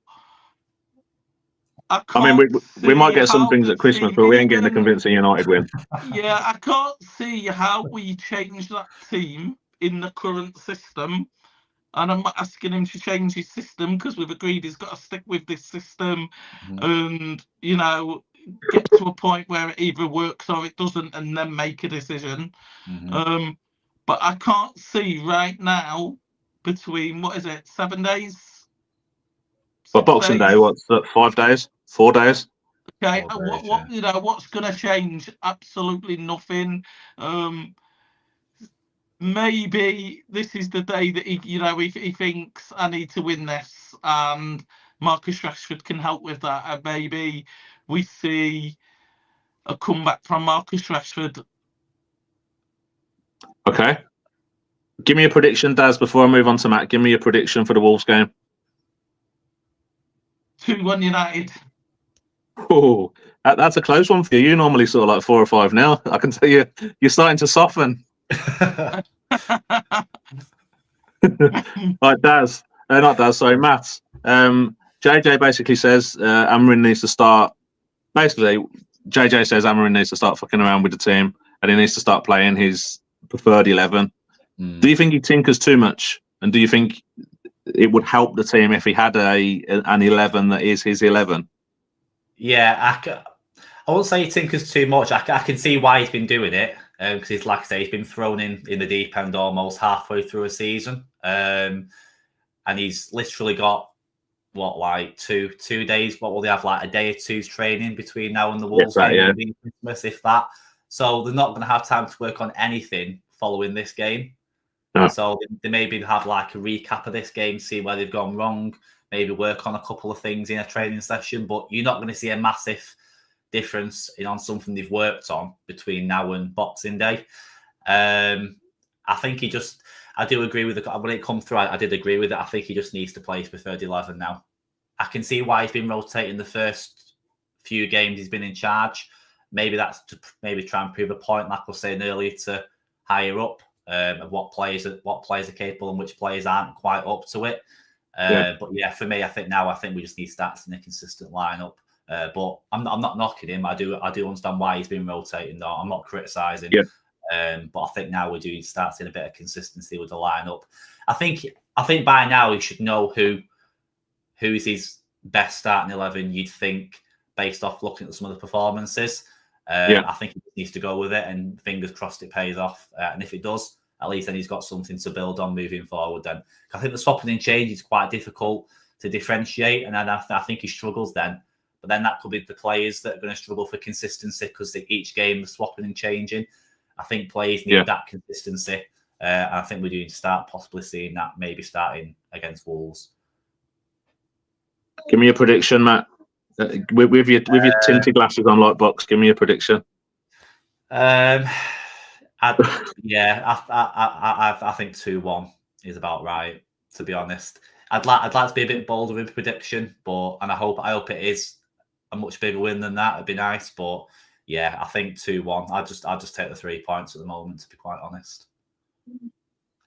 I mean, we might get some things at Christmas, but we ain't getting a convincing United win. Yeah, I can't see how we change that team in the current system. And I'm not asking him to change his system, because we've agreed he's got to stick with this system and, get to a point where it either works or it doesn't, and then make a decision. But I can't see right now, between, 7 days? But Boxing Day, what's that, 5 days? 4 days? Okay, what's going to change? Absolutely nothing. Maybe this is the day that he thinks I need to win this, and Marcus Rashford can help with that, and maybe we see a comeback from Marcus Rashford. Okay. Give me a prediction, Daz, before I move on to Matt. Give me a prediction for the Wolves game. 2-1 United. Oh, that's a close one for you. You normally sort of like 4 or 5 now. I can tell you're starting to soften. Right, Daz. Not Daz, sorry, Matt. JJ basically says Amarin needs to start. Basically, JJ says Amarin needs to start fucking around with the team, and he needs to start playing his preferred 11. Do you think he tinkers too much? And do you think it would help the team if he had an 11 that is his 11? Yeah, I won't say he tinkers too much. I can see why he's been doing it, because he's, like I say, he's been thrown in the deep end almost halfway through a season, and he's literally got like 2 days? What will they have, like a day or two's training between now and the Wolves that, game yeah. and Christmas, if that? So they're not going to have time to work on anything following this game. No. So they maybe have like a recap of this game, see where they've gone wrong, maybe work on a couple of things in a training session, but you're not going to see a massive difference on something they've worked on between now and Boxing Day. I think I do agree with it. When it comes through, I did agree with it. I think he just needs to play his preferred 11 now. I can see why he's been rotating the first few games he's been in charge. Maybe that's to try and prove a point, like I was saying earlier, to higher up of what players are capable and which players aren't quite up to it. But yeah, for me, I think we just need to start seeing a consistent lineup. But I'm not knocking him. I do understand why he's been rotating, though. I'm not criticising. Yeah. But I think now we're doing start seeing a bit of consistency with the lineup. I think by now he should know who is his best starting 11. You'd think, based off looking at some of the performances. I think he needs to go with it, and fingers crossed it pays off. And if it does, at least then he's got something to build on moving forward. Then I think the swapping and change is quite difficult to differentiate, and then I think he struggles then. But then that could be the players that are going to struggle for consistency because each game is swapping and changing. I think players need that consistency. And I think we're going to start possibly seeing that maybe starting against Wolves. Give me a prediction, Matt. With your tinted glasses on like Box, give me a prediction. I think 2-1 is about right, to be honest. I'd like to be a bit bolder with prediction, and I hope it is a much bigger win than that. It'd be nice, but yeah, I think 2-1. I'll just take the 3 points at the moment, to be quite honest.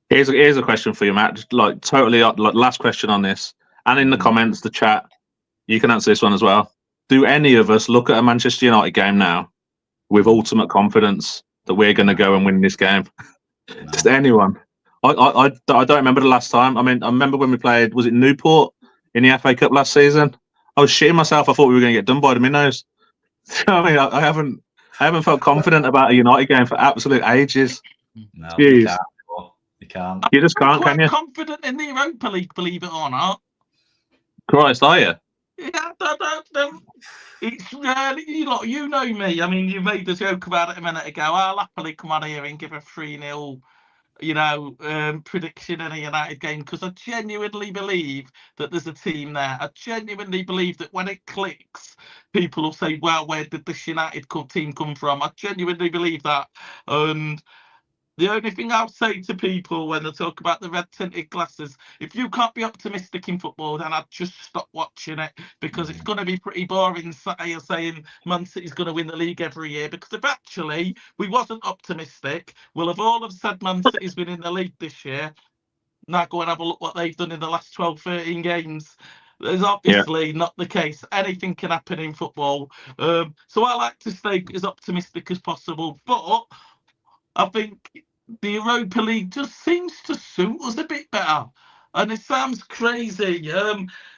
Here's a question for you, Matt. Just like totally last question on this, and in the comments, the chat, you can answer this one as well. Do any of us look at a Manchester United game now with ultimate confidence that we're going to go and win this game? No. Just anyone? I don't remember the last time. I mean, I remember when we played, was it Newport in the FA Cup last season? I was shitting myself. I thought we were going to get done by the minnows. I mean, I haven't felt confident about a United game for absolute ages. No, you can't. You just can't, can you? I'm confident in the Europa League, believe it or not. Christ, are you? Yeah, it's really, you know me. I mean, you made the joke about it a minute ago. I'll happily come on here and give a 3-0, prediction in a United game, because I genuinely believe that there's a team there. I genuinely believe that when it clicks, people will say, well, where did this United team come from? I genuinely believe that. And the only thing I'll say to people when they talk about the red-tinted glasses, if you can't be optimistic in football, then I'd just stop watching it, because it's going to be pretty boring saying Man City's going to win the league every year. Because if actually we wasn't optimistic, we'll have all have said Man City's winning the league this year. Now go and have a look what they've done in the last 12, 13 games. It's obviously not the case. Anything can happen in football. So I like to stay as optimistic as possible. But I think the Europa League just seems to suit us a bit better. And it sounds crazy.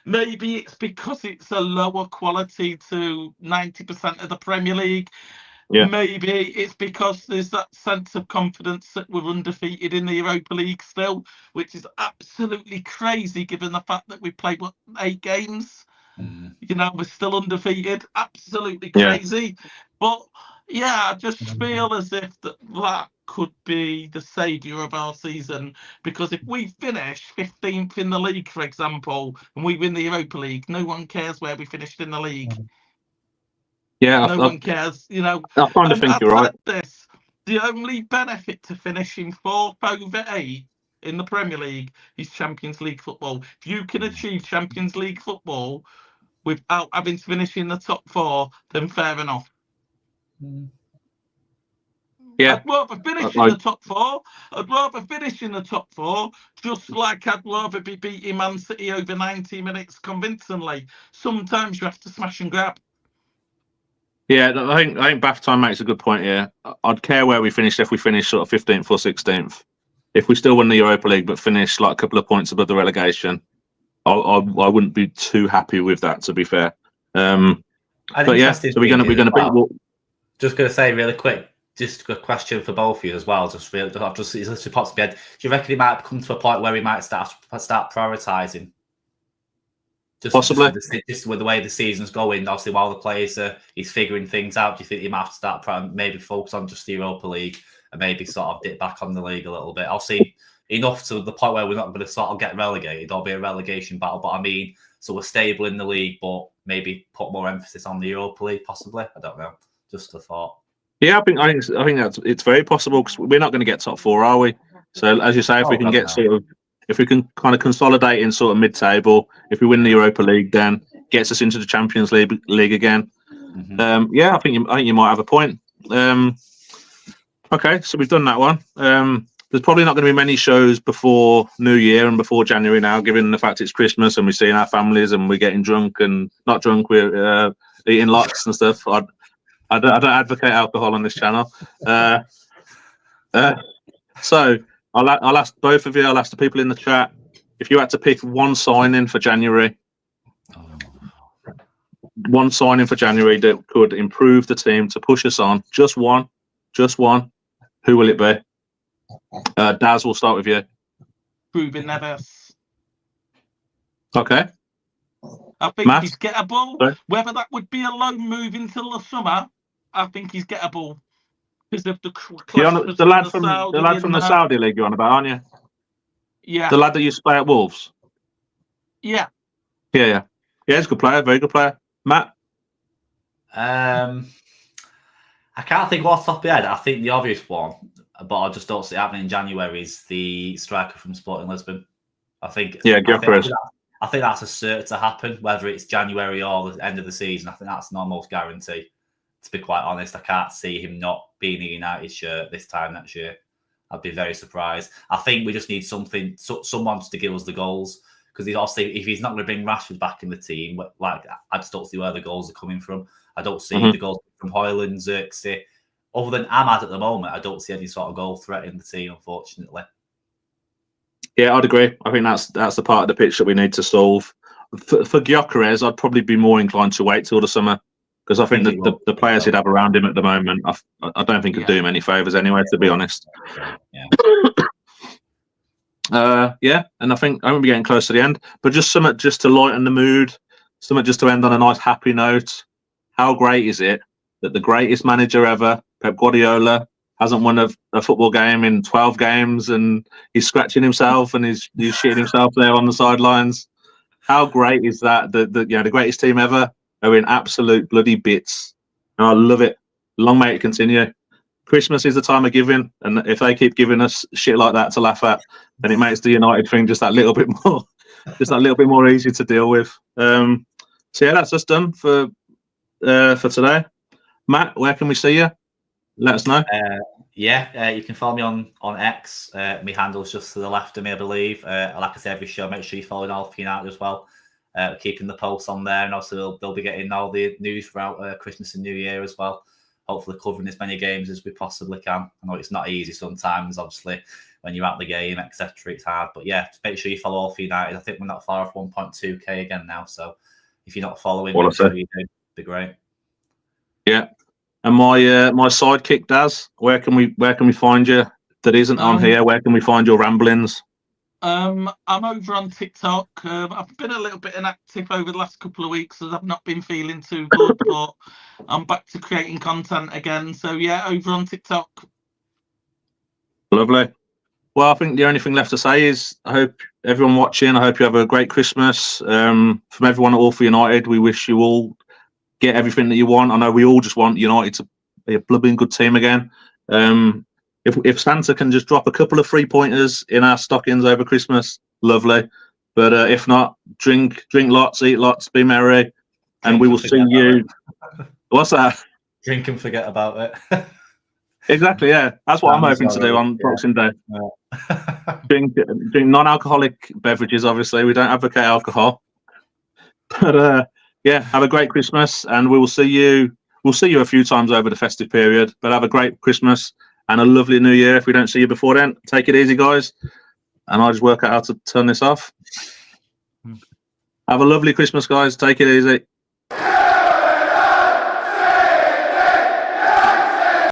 Maybe it's because it's a lower quality to 90% of the Premier League. Yeah. Maybe it's because there's that sense of confidence that we're undefeated in the Europa League still, which is absolutely crazy given the fact that we played, 8 games? We're still undefeated. Absolutely crazy. Yeah. But yeah, I just feel as if that could be the saviour of our season, because if we finish 15th in the league, for example, and we win the Europa League, no one cares where we finished in the league. Yeah, no one cares. I kind of think you're right. The only benefit to finishing 4th over 8 in the Premier League is Champions League football. If you can achieve Champions League football without having to finish in the top 4, then fair enough. Yeah, I'd rather finish in the top 4. I'd rather finish in the top 4, just like I'd rather be beating Man City over 90 minutes convincingly. Sometimes you have to smash and grab. Yeah, I think Bath Time makes a good point here. I'd care where we finished if we finished sort of 15th or 16th. If we still won the Europa League but finished like a couple of points above the relegation, I wouldn't be too happy with that, to be fair. But yeah, so we're gonna bring. Just gonna say really quick, just a question for both of you as well. It's literally pops in my head. Do you reckon he might come to a point where he might start prioritising Possibly. Just with the way the season's going, obviously, while the players he's figuring things out, do you think he might have to start maybe focus on just the Europa League and maybe sort of dip back on the league a little bit? I'll see enough to the point where we're not going to sort of get relegated or be a relegation battle, but I mean, so we're stable in the league, but maybe put more emphasis on the Europa League, possibly. I don't know. Just a thought. Yeah, I think it's very possible because we're not going to get top 4, are we? So as you say, if we can get if we can kind of consolidate in sort of mid-table, if we win the Europa League, then gets us into the Champions League again. Mm-hmm. I think you might have a point. Okay, so we've done that one. There's probably not going to be many shows before New Year and before January now, given the fact it's Christmas and we're seeing our families and we're getting drunk and not drunk, we're eating lots and stuff. I don't advocate alcohol on this channel. So I'll ask both of you, I'll ask the people in the chat, if you had to pick one signing for January, that could improve the team to push us on, just one, who will it be? Daz, we'll start with you. Ruben Neves. Okay. I think Matt? he's gettable. Sorry? Whether that would be a loan move until the summer, I think he's gettable. Because of the lad from the Saudi League you're on about, aren't you? Yeah. The lad that used to play at Wolves? Yeah. Yeah, he's a good player, very good player. Matt? I can't think off the top of my head. I think the obvious one, but I just don't see it happening in January, is the striker from Sporting Lisbon. I think that's a certain to happen, whether it's January or the end of the season. I think that's an almost guarantee. To be quite honest, I can't see him not being a United shirt this time next year. I'd be very surprised. I think we just need someone to give us the goals, because obviously if he's not going to bring Rashford back in the team, like I just don't see where the goals are coming from. I don't see the goals from Højlund, Xerxes. Other than Ahmad at the moment, I don't see any sort of goal threat in the team, unfortunately. Yeah, I'd agree. I think that's the part of the pitch that we need to solve. For Gyökeres, I'd probably be more inclined to wait till the summer, because I think the players he'd have around him at the moment, I don't think could do him any favours anyway, to be honest. Yeah. And I think we're getting close to the end, but just something just to lighten the mood, something just to end on a nice happy note. How great is it that the greatest manager ever, Pep Guardiola, hasn't won a football game in 12 games, and he's scratching himself and he's shitting himself there on the sidelines? How great is that? The greatest team ever are in absolute bloody bits, and I love it. Long may it continue. Christmas is the time of giving, and if they keep giving us shit like that to laugh at, then it makes the United thing just that little bit more easy to deal with. So yeah, that's us done for today. Matt, where can we see you? Let us know. You can follow me on X. My handle's just to the left of me, I believe. Like I say, every show, make sure you follow All For United as well. Keeping the posts on there, and also they'll be getting all the news throughout Christmas and New Year as well. Hopefully covering as many games as we possibly can. I know it's not easy sometimes, obviously, when you're at the game, etc. It's hard, but yeah, just make sure you follow All For United. I think we're not far off 1.2k again now, so if you're not following, make sure you do. It'd be great. Yeah. And my sidekick, Daz, where can we find you that isn't on here? Where can we find your ramblings? I'm over on TikTok. I've been a little bit inactive over the last couple of weeks as I've not been feeling too good, but I'm back to creating content again. So yeah, over on TikTok. Lovely. Well, I think the only thing left to say is I hope everyone watching, I hope you have a great Christmas. From everyone at All For United, we wish you all get everything that you want. I know we all just want United to be a blooming good team again. If Santa can just drop a couple of 3-pointers in our stockings over Christmas, lovely. But if not, drink lots, eat lots, be merry, and we will see you. What's that? Drink and forget about it. Exactly, yeah. That's what I'm hoping to do on Boxing Day. Yeah. Drink non-alcoholic beverages, obviously. We don't advocate alcohol. But yeah, have a great Christmas, and we will see you. We'll see you a few times over the festive period, but have a great Christmas and a lovely New Year if we don't see you before then. Take it easy, guys. And I'll just work out how to turn this off. Have a lovely Christmas, guys. Take it easy.